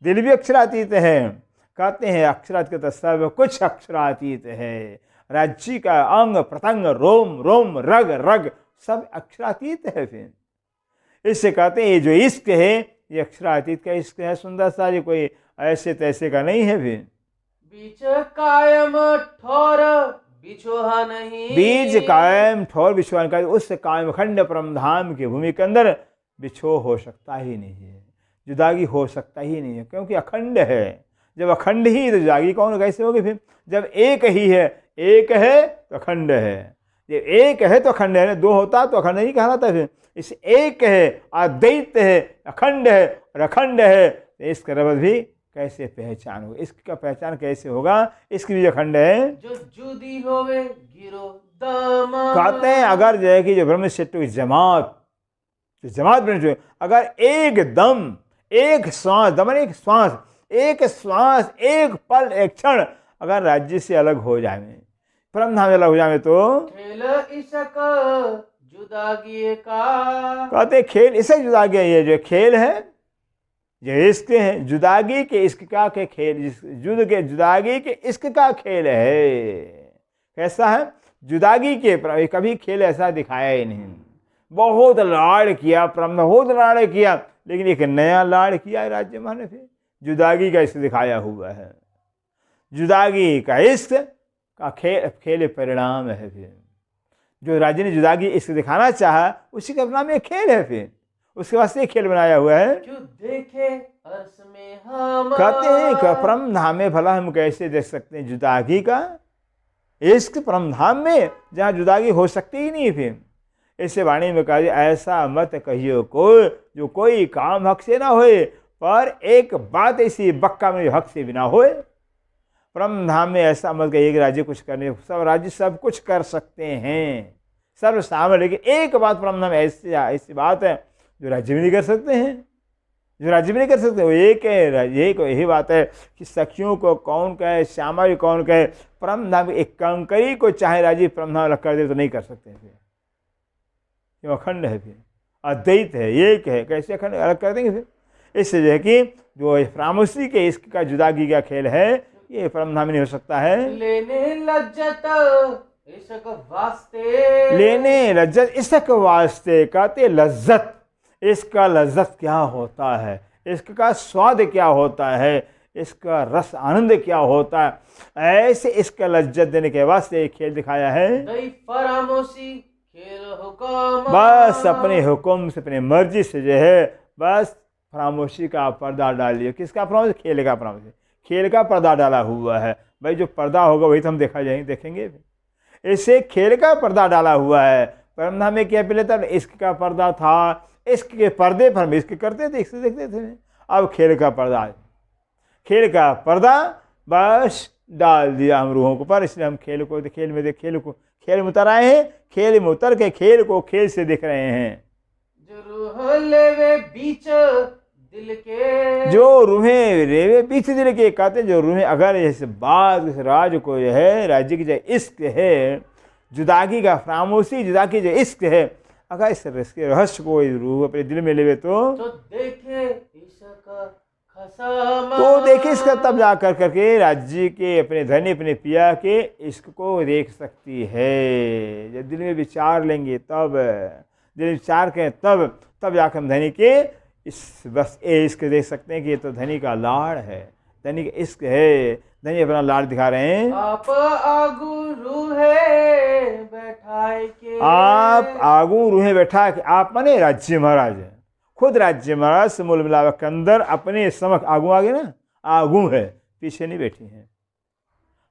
दिल भी अक्षरातीत है। कहते हैं अक्षरातीत का सब कुछ अक्षरातीत है। राज्य का अंग प्रत्यंग, रोम रोम, रग रग सब अक्षरातीत है। फिर इससे कहते हैं ये जो इश्क है ये अक्षरातीत का इश्क है। सुंदर सा, ये कोई ऐसे तैसे का नहीं है। फिर बीच कायम ठोर बिछोहा नहीं, बीज कायम ठोर बिछोहा का, उस कायम खंड परमधाम की भूमि के अंदर बिछो हो सकता ही नहीं है, जुदागी हो सकता ही नहीं है, क्योंकि अखंड है। जब अखंड ही तो जुदागी कौन कैसे होगी? फिर जब एक ही है, एक है तो अखंड है। जब एक है तो अखंड है, दो होता तो अखंड नहीं कहलाता। फिर इस एक है, अद्वैत है, अखंड है और अखंड है, तो इसका रबत भी कैसे पहचान होगा? इसका पहचान कैसे होगा? इसकी भी अखंड है। जो जुदी होवे गिरो उद्दम। कहते हैं अगर जो है कि जो ब्रह्म क्षेत्र की जमात, जो जमात बन चुकी, अगर एकदम एक श्वास, दमन एक श्वास, एक श्वास, एक पल, एक क्षण अगर राज्य से अलग हो जाए, परम धाम से अलग हो जाए तो खेल इसक जुदागी का। कहते खेल इसे जुदागी, ये जो खेल है, जो इश्क है, जुदागी के इश्क का के खेल, जुद के जुदागी के इश्क का खेल है। कैसा है? जुदागी के कभी खेल ऐसा दिखाया ही नहीं। बहुत लाड़ किया, बहुत लाड़ किया, लेकिन एक नया लाड़ किया है राज्य महान ने, फिर जुदागी का इश्क दिखाया हुआ है। जुदागी का इश्क का खेल परिणाम है। फिर जो राज्य ने जुदागी इश्क दिखाना चाहा, उसी का नाम एक खेल है। फिर उसके वास्ते खेल बनाया हुआ है। क्यों देखे अर्श में हम। कहते हैं कि परम धाम में भला हम कैसे देख सकते हैं जुदागी का इश्क, परम धाम में जहाँ जुदागी हो सकती ही नहीं। फिर ऐसे वाणी में कहा, ऐसा मत कहियो कोई जो कोई काम हक से ना होए, पर एक बात ऐसी बक्का में हक से भी ना होए। परम धाम में ऐसा मत कहिए कि राज्य कुछ करने, सब राज्य सब कुछ कर सकते हैं, सर्व सामर्थ्य, लेकिन एक बात परम धाम ऐसी बात है जो राज्य भी नहीं कर सकते हैं, जो राज्य भी नहीं कर सकते। वो एक है, एक यही बात है कि सखियों को कौन कहे, श्यामा भी कौन कहे, परम धाम एक कंकरी को चाहे राज्य परम धाम अलग कर दे तो नहीं कर सकते। फिर क्यों? अखंड है, फिर अद्वैत है, एक है, कैसे अखंड अलग कर देंगे? फिर इससे जो है कि जो प्रामुसी के इसका जुदागी का खेल है, ये परम धाम नहीं हो सकता है। लेने लज्जत इसक वास्ते। लेने लज्जत इसक वास्ते, कहते लज्जत, इसका लज्जत क्या होता है, इसका स्वाद क्या होता है, इसका रस आनंद क्या होता है, ऐसे इसका लज्जत देने के वास्ते खेल दिखाया है। फरामोशी खेल हुक्म। बस अपने हुक्म से, अपने मर्जी से जो है, बस फरामोशी का पर्दा डालिए। किसका फरामोशी? खेल का फरामोशी, खेल का पर्दा डाला हुआ है। भाई जो पर्दा होगा वही तो हम देखेंगे। इससे खेल का पर्दा डाला हुआ है। परम धाम में क्या पहले तब इश्क का पर्दा था, इश्क के पर्दे पर हम इश्क करते थे, इश्क देखते थे। अब खेल का पर्दा, खेल का पर्दा बस डाल दिया हम रूहों को पर, इसलिए हम खेल में उतर आए हैं। खेल में उतर के खेल को खेल से देख रहे हैं। जो रूह लेवे बीच दिल के। जो रूहें रेवे बीच दिल के, कहते जो रूहें अगर इस बात, इस राज को जो है, राज्य की जो इश्क है, जुदागी का फ्रामोशी, जुदागी जो इश्क है, अगर इस रहस्य को रूह अपने दिल में लेवे तो देखे इसका खसम। तो देखे इसका तब जा करके राज्य के अपने धनी, अपने पिया के इश्क को देख सकती है। जब दिल में विचार लेंगे तब, दिल में विचार करें तब जाकर हम धनी के इस बस इश्क देख सकते हैं कि ये तो धनी का लाड़ है, धनी का इश्क है। धनी अपना लाड़ दिखा रहे हैं। आप आगू रूहे बैठाए के। आप आगू रूहे बैठा के, आप माने राज्य महाराज है, खुद राज्य महाराज से मूल मिलावट के अंदर अपने समक्ष आगू, आगे ना आगू है, पीछे नहीं बैठी हैं।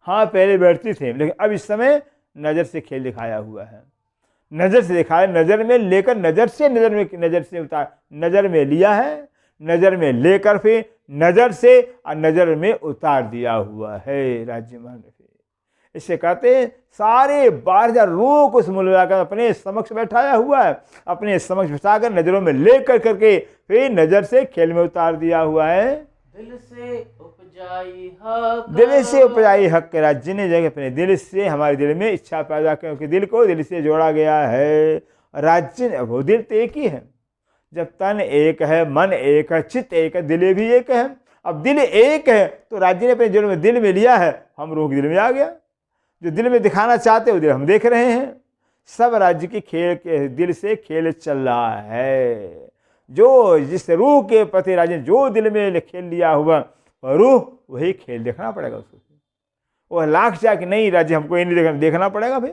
हाँ पहले बैठती थी, लेकिन अब इस समय नज़र से खेल दिखाया हुआ है। नज़र से दिखाया, नज़र में लेकर, नज़र से उतार, नज़र में लिया है, नज़र में लेकर फिर नज़र से और नज़र में उतार दिया हुआ है राज्य महाराज ने। इससे कहते हैं सारे 12,000 रूह को समूल मिलाकर अपने समक्ष बैठाया हुआ है, अपने समक्ष बैठाकर नज़रों में लेकर करके फिर नज़र से खेल में उतार दिया हुआ है। दिल से उपजाई हक। दिल से उपजाई हक के राज्य ने जगह अपने दिल से हमारे दिल में इच्छा पैदा कर, क्योंकि दिल को दिल से जोड़ा गया है। राज्य वो दिल तो एक ही है, जब तन एक है, मन एक है, चित्त एक है, दिल भी एक है। अब दिल एक है तो राज्य ने अपने दिल में लिया है, हम रूह के दिल में आ गया। जो दिल में दिखाना चाहते वो दिल हम देख रहे हैं। सब राज्य की खेल के दिल से खेल चल रहा है। जो जिस रूह के प्रति राज्य ने जो दिल में खेल लिया हुआ रूह, वही खेल देखना पड़ेगा उसको। वो लाख चाह कि नहीं राज्य हमको ये नहीं देखना पड़ेगा, भाई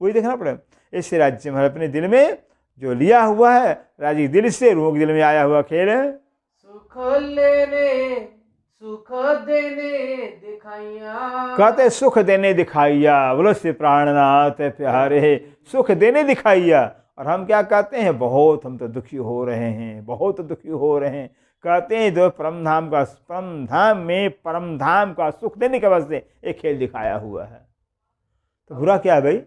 वही देखना पड़ेगा। इससे राज्य में अपने दिल में जो लिया हुआ है, राज्य दिल से रूह के दिल में आया हुआ खेल है। सुख लेने सुख देने दिखाइया। कहते सुख देने दिखाइया, बोलो श्री प्राणनाथ प्यारे, सुख देने दिखाइया। और हम क्या कहते हैं, बहुत हम तो दुखी हो रहे हैं, बहुत दुखी हो रहे हैं। कहते हैं जो परम धाम का सुख देने के वास्ते एक खेल दिखाया हुआ है। तो बुरा क्या है भाई?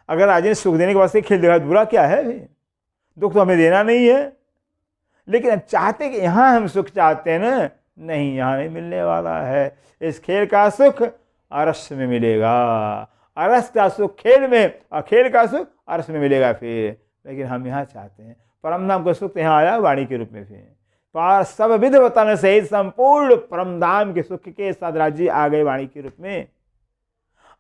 अगर राज्य ने सुख देने के वास्ते खेल दिखाया, बुरा क्या है फिर? दुख तो हमें देना नहीं है, लेकिन हम चाहते कि यहाँ हम सुख चाहते हैं ना, नहीं, यहाँ नहीं मिलने वाला है। इस खेल का सुख अरस में मिलेगा, अरस का सुख खेल में, और खेल का सुख अरस में मिलेगा फिर। लेकिन हम यहाँ चाहते हैं परम धाम का सुख, तो यहाँ आया वाणी के रूप में फिर। पार सब विध वतन सहित संपूर्ण परम धाम के सुख के साथ राज्य आ गए वाणी के रूप में।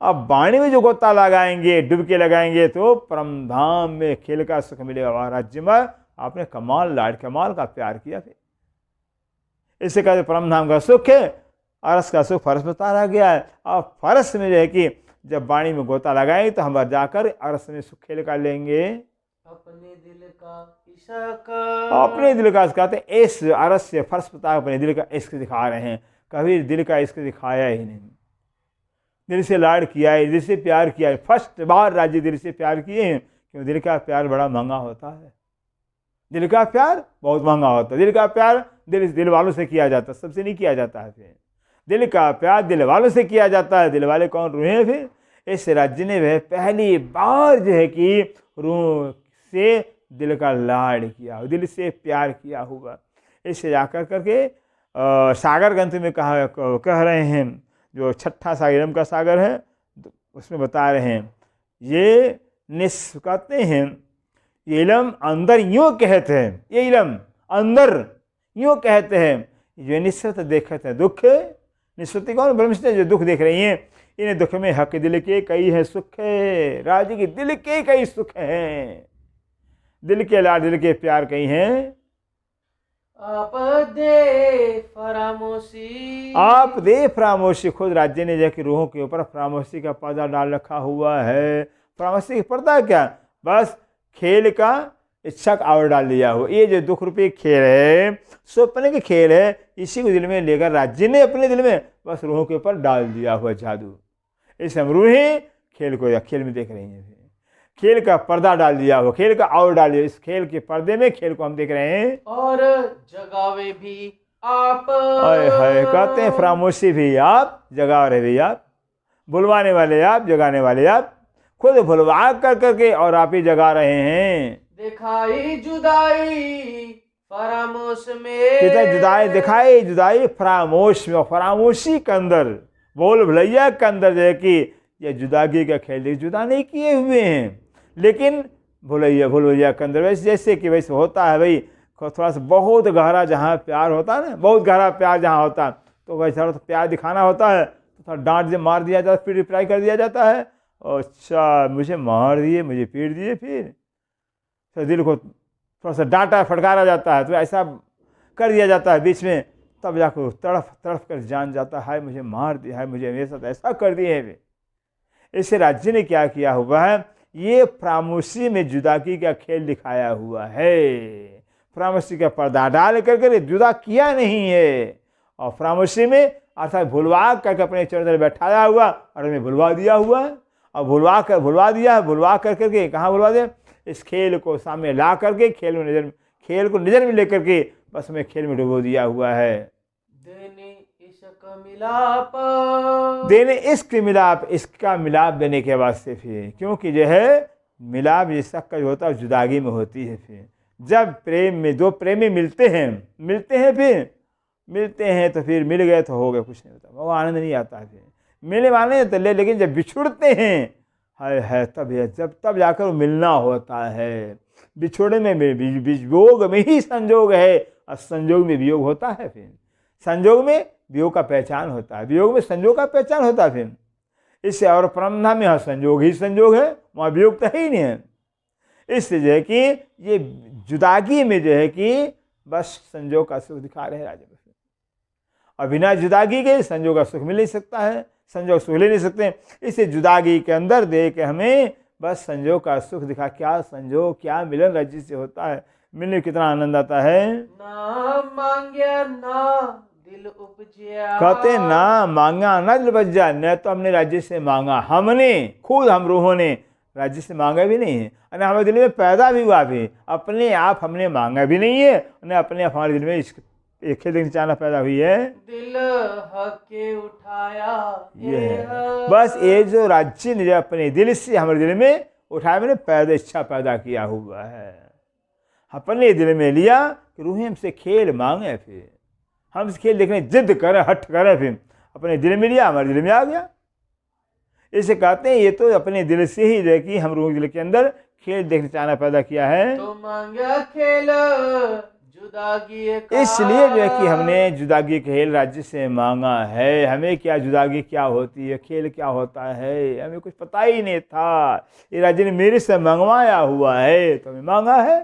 अब वाणी में जो गोता लगाएंगे, डुबके लगाएंगे, तो परम धाम में खेल का सुख मिलेगा। वहाँ राज्य में आपने कमाल लाड कमाल का प्यार किया फिर। इसे कहते परम धाम का सुख है, अरस का सुख फरस में उतारा गया है। अब फरस में जो है कि जब वाणी में गोता लगाएंगे तो हम जाकर अरस में सुख खेल कर लेंगे। अपने दिल का इश्क, अपने दिल का कहते हैं इस अरस से फरस पता अपने दिल का इश्क दिखा रहे हैं। कभी दिल का इश्क दिखाया ही नहीं, दिल से लाड किया है, दिल से प्यार किया है। फर्स्ट बार राज्य दिल से प्यार किए हैं, क्यों? दिल का प्यार बड़ा महंगा होता है, दिल का प्यार बहुत महंगा होता है। दिल का प्यार दिल वालों से किया जाता है, सबसे नहीं किया जाता है फिर। दिल का प्यार दिल वालों से किया जाता है। दिल वाले कौन? रूहें हैं फिर। इस राज्य ने वह पहली बार जो है कि रूह से दिल का लाड किया, दिल से प्यार किया हुआ। इससे जाकर करके सागर ग्रंथ में कह रहे हैं, जो छठा सागर का सागर है, उसमें बता रहे हैं, ये कहते हैं, ये इलम अंदर यूँ कहते हैं, ये इलम अंदर यूँ कहते हैं, जो निश्चित देखते हैं दुख। निश्चित कौन? ब्रह्मचर्य जो दुख देख रही हैं, इन दुख में हक दिल के कई है सुख है। राज्य की दिल के कई सुख हैं, दिल के लाड दिल के प्यार कई हैं। आप दे फरामोशी, आप दे फरामोशी। खुद राज्य ने जो कि रूहों के ऊपर फरामोशी का पर्दा डाल रखा हुआ है। फरामोशी का पर्दा क्या? बस खेल का इच्छा का आवड़ डाल दिया हो। ये जो दुख रूपी खेल है, स्वप्न के खेल है, इसी को दिल में लेकर राज्य ने अपने दिल में बस रूहों के ऊपर डाल दिया हुआ जादू। इस हम रूहें खेल को या खेल में देख रही हैं, खेल का पर्दा डाल दिया हो, खेल का आवड़ डाल दिया। इस खेल के पर्दे में खेल को हम देख रहे हैं। और जगावे भी आप, हाय कहते हैं फरामोशी भी आप, जगा रहे भी आप, भुलवाने वाले आप, जगाने वाले आप, खुद भुलवा कर करके और आप ही जगा रहे हैं। दिखाई जुदाई फरामोश में, कितना जुदाई दिखाई, जुदाई फरामोश में, फरामोशी के अंदर, बोल भलैया के अंदर जो है कि ये जुदागी का खेल जुदा नहीं किए हुए हैं, लेकिन भुलैया के अंदर वैसे जैसे कि वैसे होता है भाई, थोड़ा सा बहुत गहरा जहाँ प्यार होता है ना, बहुत गहरा प्यार जहाँ होता है, तो वैसे थोड़ा सा प्यार दिखाना होता है, तो थोड़ा डांट मार दिया जाता है, फिर रिप्लाई कर दिया जाता है, अच्छा मुझे मार दिए, मुझे पीट दिए, फिर तो दिल को थोड़ा सा डांटा फटकारा जाता है, तो ऐसा कर दिया जाता है बीच में, तब जाकर तड़फ तड़फ कर जान जाता है, मुझे मार दिया है, मुझे मेरे साथ ऐसा कर दिए हैं। इससे राज्य ने क्या किया हुआ है? ये फरामोशी में जुदागी का खेल दिखाया हुआ है। फरामोशी का पर्दा डाल करके जुदा किया नहीं है, और फरामोशी में अर्थात भुलवा करके अपने चरण में बैठाया हुआ और हमें भुलवा दिया हुआ है। और भुलवा कर करके कहाँ भुलवा दिया? इस खेल को सामने ला करके खेल को नजर में लेकर के बस हमें खेल में डुबो दिया हुआ है। देने इश्क मिलाप, देने इश्क मिलाप, इसका मिलाप देने के वास्ते फिर, क्योंकि जो है मिलाप ये शक का जो होता है जुदागी में होती है। फिर जब प्रेम में दो प्रेमी मिलते हैं तो फिर मिल गए तो हो गए, कुछ नहीं होता, वो आनंद नहीं आता है। फिर मिलने वाले तो लेकिन जब बिछुड़ते हैं है तब जाकर वो मिलना होता है। बिछोड़े में वियोग में ही संजोग है, और संजोग में वियोग होता है। फिर संजोग में वियोग का पहचान होता है, वियोग में संजोग का पहचान होता है। फिर इससे और परमधाम में यहाँ संजोग ही संजोग है, वहाँ वियोग तो है ही नहीं है। इससे जो है कि ये जुदागी में जो है कि बस संजोग का सुख दिखा रहे हैं राजा। और बिना जुदागी के संजोग का सुख मिल नहीं सकता है, संजोग सुख ले नहीं सकते। इससे जुदागी के अंदर दे के हमें बस संजोग का सुख दिखा। क्या संजोग, क्या मिलन राज्य से होता है, मिलने कितना आनंद आता है। ना मांगया ना दिल उपजया, कहते ना मांगा ना दिल उपजा, न तो हमने राज्य से मांगा, हमने खुद हम रूहों ने राज्य से मांगा भी नहीं है, और हमारे दिल में पैदा भी हुआ भी, अपने आप हमने मांगा भी नहीं है, और अपने आप हमारे दिल में एक ही चाहना पैदा हुई है। दिल हके उठाया ये है बस, ये जो राज्य ने अपने दिल से हमारे दिल में उठाया मैंने पैदा इच्छा पैदा किया हुआ है। अपने दिल में लिया कि रूहें हमसे खेल मांगे, फिर हम इस खेल देखने जिद करें, हट करें, फिर अपने दिल में लिया, हमारे दिल में आ गया। इसे कहते हैं ये तो अपने दिल से ही जो है कि हम रूह दिल के अंदर खेल देखने चाहना पैदा किया है। तो मांगा खेल जुदागी का, इसलिए जो है कि हमने जुदागी खेल राज्य से मांगा है। हमें क्या जुदागी क्या होती है, खेल क्या होता है, हमें कुछ पता ही नहीं था। ये राज्य ने मेरे से मंगवाया हुआ है, तो हमें मांगा है,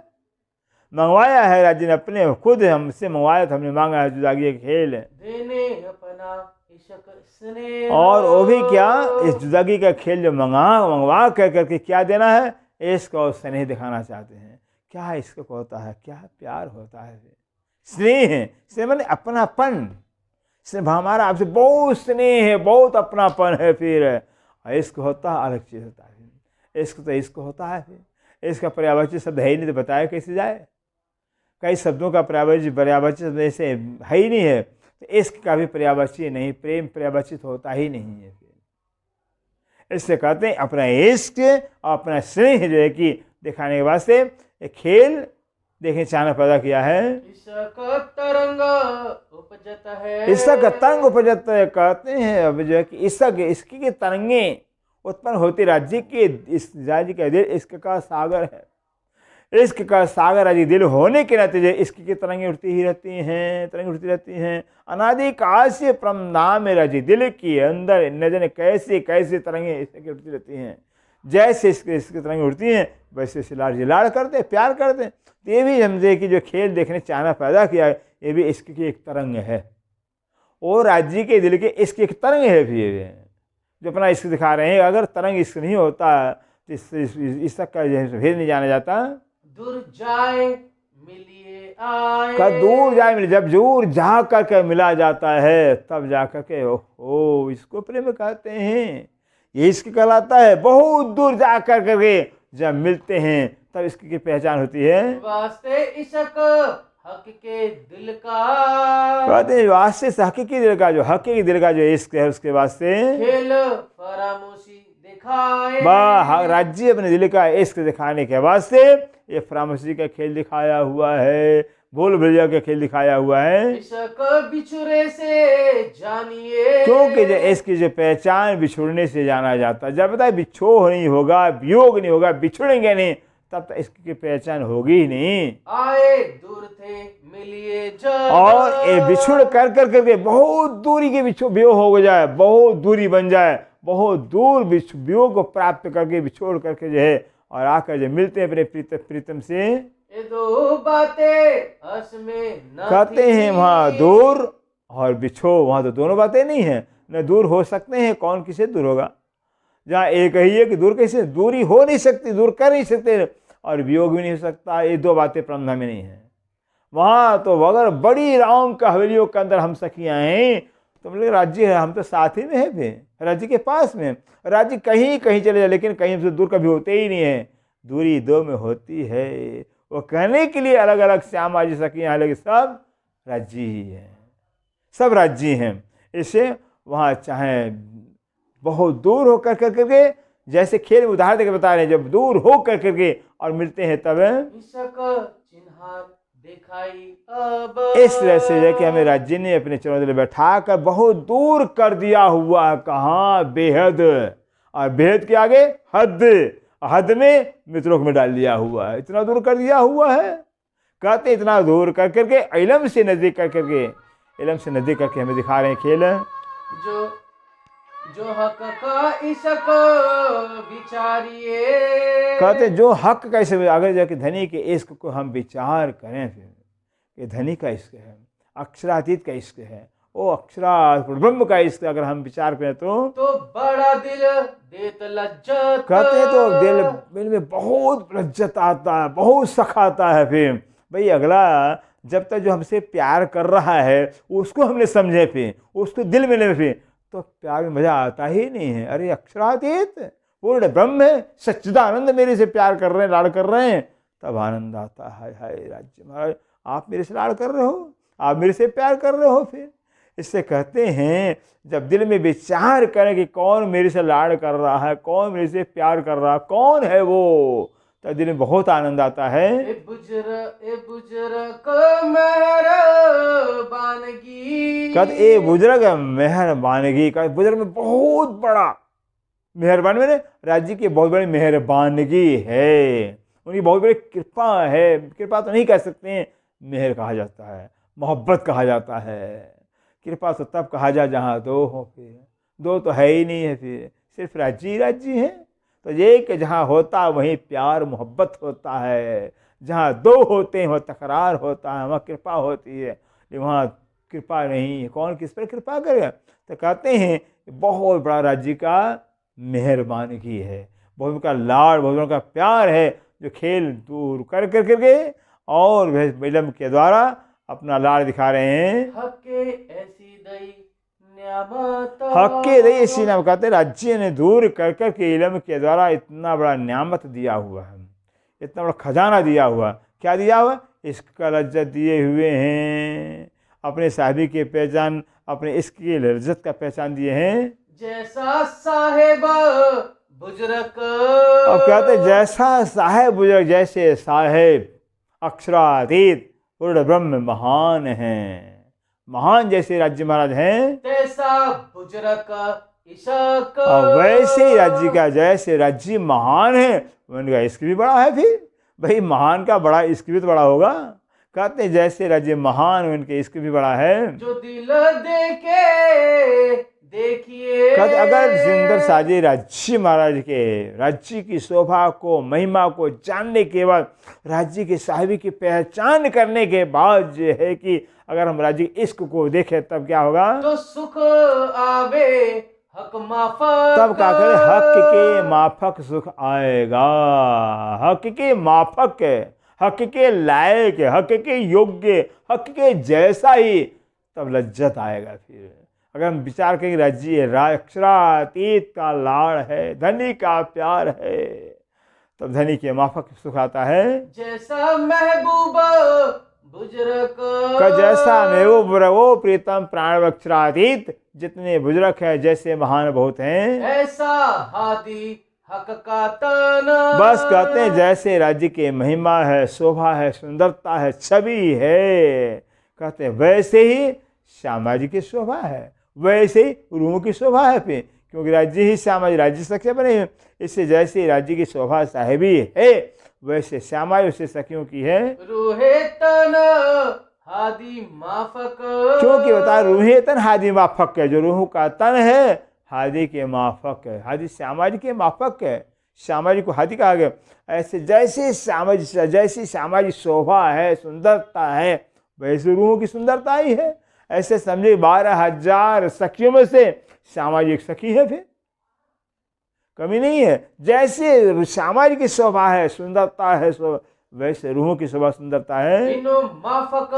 मंगवाया है राज्य ने, अपने खुद हमसे मंगवाया तो हमने मांगा है जुदागी खेल। देने अपना इश्क स्नेह, और वो भी क्या, इस जुदागी का खेल जो मंगवा कर करके क्या देना है, इश्क और स्नेह दिखाना चाहते हैं। क्या इश्क होता है, क्या प्यार होता है, स्नेह, स्नेह माने अपनापन। स्नेह हमारा आपसे बहुत स्नेह है, बहुत अपनापन है। फिर इश्क होता है अलग चीज़ होता है। इश्क तो इश्क होता है, फिर इसका पर्यायवाची शब्द है ही नहीं, तो बताया कैसे जाए। कई शब्दों का पर्यायवाची शब्द ऐसे है ही नहीं है, तो इश्क का भी पर्यायवाची नहीं, प्रेम पर्यायवाचित होता ही नहीं है। इससे कहते हैं अपना इश्क और अपना स्नेह जो है कि दिखाने के वास्ते एक खेल देखने चाहना पैदा किया है। इसका तरंग उपजत है, इसका तरंग उपजत है, कहते हैं अब जो है कि इसकी की तरंगे उत्पन्न होती राज्य के, इस राज्य का दिल इश्क का सागर है। इश्क का सागर राज्य दिल होने के नाते इश्क की तरंगे उठती ही रहती हैं, तरंगे उठती रहती हैं। अनादि काल से परम नाम है राज्य दिल के अंदर, न जाने कैसे कैसे तरंगे इसकी उठती रहती हैं। जैसे इसकी तरंगे उठती हैं वैसे इसे लाड़ करते, प्यार करते। तो ये भी समझे कि जो खेल देखने चाहना पैदा किया है, ये भी इश्क की एक तरंग है। और राज्य के दिल के इश्क एक तरंग है भी, जो अपना इश्क दिखा रहे हैं। अगर तरंग इश्क नहीं होता तो इश्क का भेद नहीं जाना जाता। दूर जाए मिलिए आए, का दूर जाए मिले, जब दूर जा करके मिला जाता है तब जा करके ओ इसको प्रेम कहते हैं। ये इश्क कहलाता है। बहुत दूर जा कर करके जब मिलते हैं तब इसकी पहचान होती है। वास्ते इश्क हक के दिल का, कहते हैं वास्ते से हकीकी दिल का, जो हकीकी दिल का जो इश्क है उसके वास्ते खेल फरामोशी दिखाए, राज्य अपने दिल का इश्क दिखाने के वास्ते ये फरामोशी का खेल दिखाया हुआ है, भूल भुलैया का खेल दिखाया हुआ है। इश्क बिछुरे से जानिए, क्योंकि जो इसकी जो पहचान बिछुड़ने से जाना जाता है। जब तक बिछोह नहीं होगा, वियोग नहीं होगा, बिछुड़ेंगे नहीं, तब तक इसकी पहचान होगी ही नहीं। आए दूर थे मिलिए जब, और ये बिछुड़ कर कर करके बहुत दूरी के वियोग हो जाए, बहुत दूरी बन जाए, बहुत दूर वियोग को प्राप्त करके बिछोड़ करके जो है और आकर जो मिलते हैं अपने प्रीतम से। ये दो बातें हस में न कहते हैं वहाँ दूर और बिछो, वहाँ तो दोनों बातें नहीं है, न दूर हो सकते हैं, कौन किसे दूर होगा। जहाँ एक ही है कि दूर कैसे, दूरी हो नहीं सकती, दूर कर नहीं सकते, और वियोग भी नहीं हो सकता। ये दो बातें परमधाम में नहीं है। वहाँ तो अगर बड़ी राम का हवेलियों के अंदर हम सखियाँ हैं तो मतलब राज्य है, हम तो साथ ही में है भी, राज्य के पास में। राज्य कहीं कहीं चले जाए लेकिन कहीं हमसे दूर कभी होते ही नहीं है। दूरी दो में होती है। वो कहने के लिए अलग अलग श्यामा जी सखियाँ, लेकिन सब राज्य ही है, सब राज्य हैं। इससे वहाँ चाहे बहुत दूर हो कर करके, जैसे खेल उदाहरण देकर बता रहे हैं, जब दूर हो कर करके और मिलते हैं तब इश्क चिन्हार दिखाई अब, इस तरह से है कि हमें राज्य ने अपने चरणों में बैठा कर बहुत दूर कर दिया हुआ है। कहाँ, बेहद, और बेहद के आगे हद, हद में मित्रों में डाल दिया हुआ है। इतना दूर कर दिया हुआ है। कहते इतना दूर कर करके इलम से नजदीक कर करके, इलम से नजदीक करके हमें दिखा रहे हैं खेल। जो हक का इश्क विचारिए, कहते जो हक कैसे, अगर जाके धनी के इश्क को हम विचार करें, फिर ये धनी का इश्क है, अक्षरातीत का इश्क है, वो अक्षरा ब्रह्म का इश्क अगर हम विचार करें तो बड़ा दिल देत लज्जत। कहते हैं तो दिल में बहुत लज्जत आता है, बहुत सख आता है। फिर भाई अगला जब तक जो हमसे प्यार कर रहा है उसको हमने समझे, फिर उसको दिल में ले, फिर तो प्यार में मजा आता ही नहीं है। अरे अक्षरातीत पूर्ण ब्रह्म है, सच्चिदानंद मेरे से प्यार कर रहे हैं, लाड़ कर रहे हैं, तब आनंद आता है। हाय राज्य महाराज, आप मेरे से लाड़ कर रहे हो, आप मेरे से प्यार कर रहे हो। फिर इससे कहते हैं जब दिल में विचार करें कि कौन मेरे से लाड़ कर रहा है, कौन मेरे से प्यार कर रहा है, कौन है वो, तो दिल में बहुत आनंद आता है। ए बुजुर्ग मेहरबानगी, कहते ए बुजुर्ग मेहरबानगी, का बुजुर्ग में बहुत बड़ा मेहरबानी, मैंने राज्य की बहुत बड़ी मेहरबानगी है, उनकी बहुत बड़ी कृपा है। कृपा तो नहीं कह सकते हैं, मेहर कहा जाता है, मोहब्बत कहा जाता है। कृपा तो तब कहा जा जहाँ दो हो, फिर दो तो है ही नहीं है, फिर सिर्फ राज्य है। तो ये कि जहाँ होता वहीं प्यार मोहब्बत होता है, जहाँ दो होते हैं वहाँ तकरार होता है, वहाँ कृपा होती है, वहाँ कृपा नहीं है। कौन किस पर कृपा करेगा? तो कहते हैं बहुत बड़ा राज्य का मेहरबानगी है, बहुत का लाड़, बहुत का प्यार है, जो खेल दूर कर करके और वह विलम्ब के द्वारा अपना लाड़ दिखा रहे हैं। हके ऐसी दई न्यामत, हक दई ऐसी नाम कहते राज्य ने दूर कर के इलम के द्वारा इतना बड़ा न्यामत दिया हुआ है, इतना बड़ा खजाना दिया हुआ। क्या दिया हुआ? इसका लज्जत दिए हुए हैं, अपने साहिबी की पहचान, अपने इसकी लज्जत का पहचान दिए हैं। जैसा साहेब बुजुर्ग, अब कहते जैसा साहेब बुजुर्ग, जैसे साहेब अक्षरातीत पूर्ण ब्रह्म महान हैं, महान जैसे राज्य महाराज हैं, तैसा बुजुर्ग इशक, और वैसे ही राज्य का जैसे राज्य महान है उनका इश्क भी बड़ा है। फिर भाई महान का बड़ा इश्क भी तो बड़ा होगा। कहते हैं जैसे राज्य महान उनके इश्क भी बड़ा है। जो दिल देखे देखिए, कहते अगर सुंदर साजे राज्य महाराज के राज्य की शोभा को, महिमा को जानने के बाद, राज्य की साहिबी की पहचान करने के बाद जो है कि अगर हम राज्य के इश्क को देखें तब क्या होगा? तो सुख आवे हक माफक, तब क्या करें? हक के माफक सुख आएगा, हक के माफक, हक के लायक, हक के योग्य, हक के जैसा ही तब लज्जत आएगा। फिर अगर हम विचार करें राज्य अक्षरातीत का लाड़ है, धनी का प्यार है, तब धनी के माफक सुख आता है। जैसा महबूब बुजुर्ग का जैसा महबूब वो प्रीतम प्राण अक्षरातीत, जितने बुजुर्ग है जैसे महान बहुत हैं, ऐसा हादी हक का तन, बस कहते हैं जैसे राज्य की महिमा है, शोभा है, सुंदरता है, छवि है, कहते हैं वैसे ही श्यामा जी की शोभा है, वैसे ही रूह की शोभा है। फिर क्योंकि राज्य ही श्यामा जी राज्य सख्य बने हैं, इससे जैसे राज्य की शोभा साहिबी है वैसे श्यामा जी उससे सखियों की है। रूहे तन हादी माफक, क्योंकि बता रूहे तन हादी माफक है, जो रूह का तन है हादी के माफक है, हादी श्यामा जी के माफक है, श्यामा जी को हादी कहा गया। ऐसे जैसे श्यामा जी, जैसी श्यामा जी शोभा है, सुंदरता है, वैसे रूह की सुंदरता ही है। ऐसे समझे 12,000 सखियों में से श्यामा जी एक सखी है, फिर कमी नहीं है। जैसे श्यामा जी की शोभा है, सुंदरता है, वैसे रूह की शोभा सुंदरता है। इनो माफक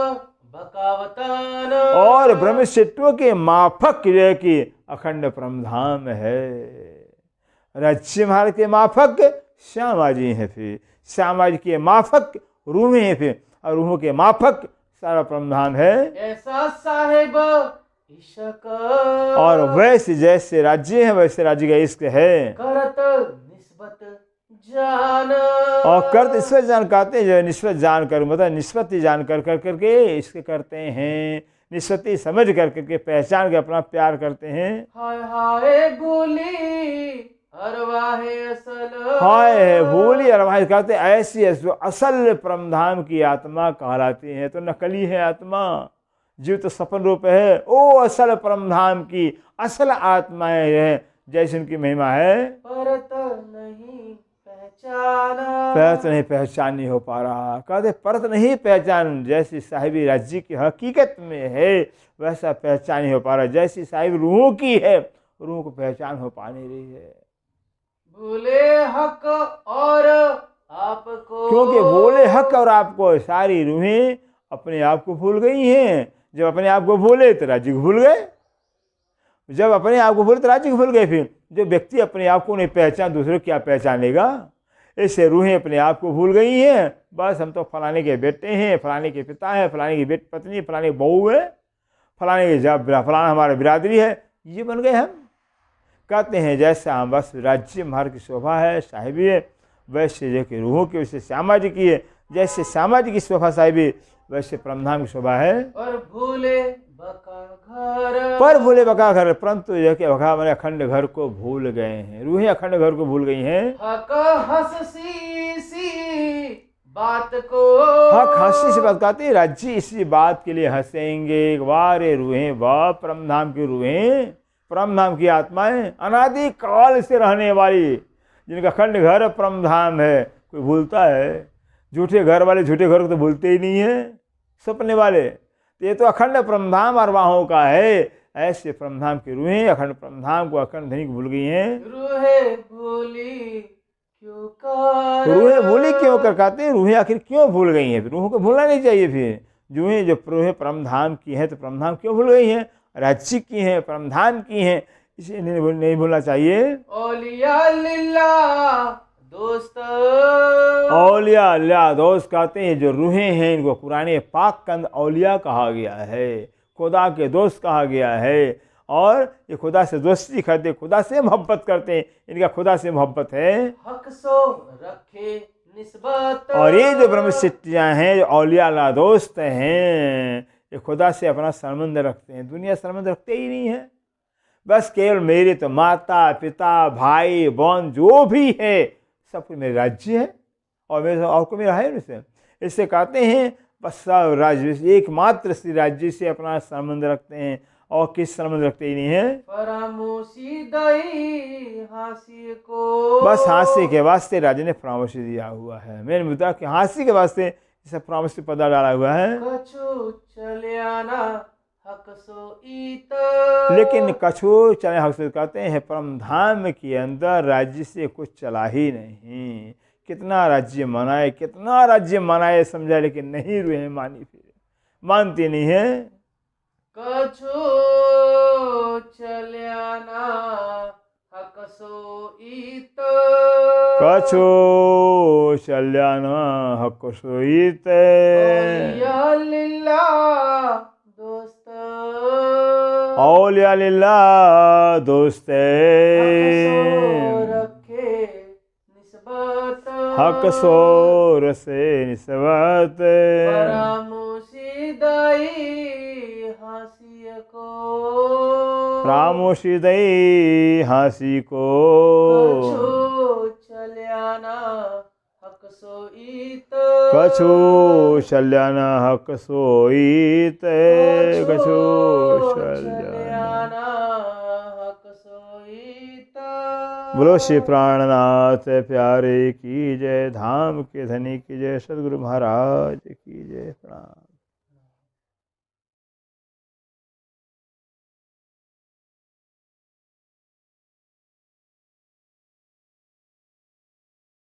बकावतन, और ब्रह्मशिट्टों के माफक जो की अखंड परमधाम है। राज्य महाराज के माफक श्यामा जी हैं, फिर श्यामा जी के माफक रूह हैं, फिर और रूह के माफक सारा परमधाम है। ऐसा साहेब इशक, और वैसे जैसे राज्य है वैसे राज्य का इश्क है। करत निस्बत जान, और करत निस्बत जान कहते हैं, जो निस्बत जान कर मतलब निस्बती जान कर करके इश्क करते हैं, निस्बती समझ कर करके पहचान के अपना प्यार करते हैं। हाय हाय भूली अरवाहे असल, हाय भूली अरवाह कहते ऐसी जो असल परमधाम की आत्मा कहलाती है। तो नकली है आत्मा, जीव तो सपन रूप है, ओ असल परमधाम की असल आत्माएं हैं, जैसे उनकी महिमा है। परत नहीं पहचाना, परत नहीं पहचान नहीं हो पा रहा। कहते परत नहीं पहचान, जैसी साहिबी राज्य की हकीकत में है वैसा पहचान नहीं हो पा रहा। जैसी साहिब रूह की है, रूह को पहचान हो पा नहीं रही है। भूले हक और आपको, क्योंकि बोले हक और आपको सारी रूहें अपने आप को भूल गई हैं। जब अपने आप को भूले तो राज्य को भूल गए, जब अपने आप को भूले तो राज्य को भूल गए। फिर जो व्यक्ति अपने आप को नहीं पहचान, दूसरे को क्या पहचानेगा? इससे रूहें अपने आप को भूल गई हैं। बस हम तो फलाने के बेटे हैं, फलाने के पिता हैं, फलाने की बेटी पत्नी, फलाने की बहू है, फलाने के फलाना हमारा बिरादरी है, ये बन गए हम। कहते हैं जैसा बस राज्य महाराज की शोभा है, साहिबी है, वैसे जो कि रूहों की वैसे श्यामा जी की है। जैसे श्यामा जी की शोभा साहिबी, वैसे परमधाम की शोभा है। और भूले बका घर, पर भूले बका घर, परंतु जो कि बका मैंने अखंड घर को भूल गए हैं, रूहें अखंड घर को भूल गई हैं। हक हंसी सी बात को, हक हंसी से बात कहते हैं, राज्य इसी बात के लिए हंसेंगे। वारे रूहें वाह परमधाम की रूहें, परमधाम की आत्माएं, अनादि काल से रहने वाली, जिनका अखंड घर परमधाम है। कोई भूलता है? झूठे घर वाले झूठे घर को तो भूलते ही नहीं है, सपने वाले। ये तो अखंड परमधाम अरवाहों का है। ऐसे परमधाम की रूहें अखंड परमधाम को अखंड धनी को भूल गई हैं। रूहें भूली क्यों कर, रूहें भूली क्यों कर, कहते हैं रूहें आखिर क्यों भूल गई हैं? रूहों को भूलना नहीं चाहिए। फिर जो रूहें परमधाम की हैं, तो परमधाम क्यों भूल गई हैं? राज्य की हैं, परमधाम की हैं, इसे नहीं भूलना चाहिए। औलिया लिल्ला दोस्त, औलिया अल्लाह दोस्त कहते हैं, जो रूहें हैं इनको कुरान पाक के अंदर औलिया कहा गया है, खुदा के दोस्त कहा गया है। और ये खुदा से दोस्ती करते, खुदा से मोहब्बत करते हैं, इनका खुदा से मोहब्बत है। हक सो रखे निस्बत, और ये जो ब्रह्मशिष्टियाँ हैं, जो औलिया अल्लाह दोस्त हैं, ये खुदा से अपना संबंध रखते हैं। दुनिया संबंध रखते ही नहीं है। बस केवल मेरे तो माता पिता भाई बहन जो भी है सब कुछ मेरे राज्य है, और मेरे और को मेरा है नहीं। इससे कहते हैं बस सब राज्य एकमात्र श्री राज्य से अपना संबंध रखते हैं, और किस संबंध रखते ही नहीं है। फरामोशी दई हास्य को, बस हास्य के वास्ते राज्य ने परामर्श दिया हुआ है। मेरे मुद्दा कि हास्य के वास्ते इसे परामर्श पदा डाला हुआ है। कछु चलियाना हक सो ईत, लेकिन कछु चले हक से कहते हैं परमधाम के अंदर राज्य से कुछ चला ही नहीं। कितना राज्य मनाए, कितना राज्य मनाए समझा, लेकिन नहीं रूहें मानी, फिर मानती नहीं है। कछु चलियाना हक सो ईत, कछु चल्याना हक सोईत, औलिया लिल्ला दोस्त, औलिया लिल्ला दोस्त, रखे निस्बत, हक सोर से निस्बत, परामोशी दई हास्य को, रामोशी दई हासी को, कछु चलियाना हक सो ईत, कछु चल्याना हक सोईत, कछु चल्याना। हक सो ईत। बोलो श्री प्राणनाथ प्यारे की जय, धाम के धनी की जय, सदगुरु महाराज की जय। प्रणाम।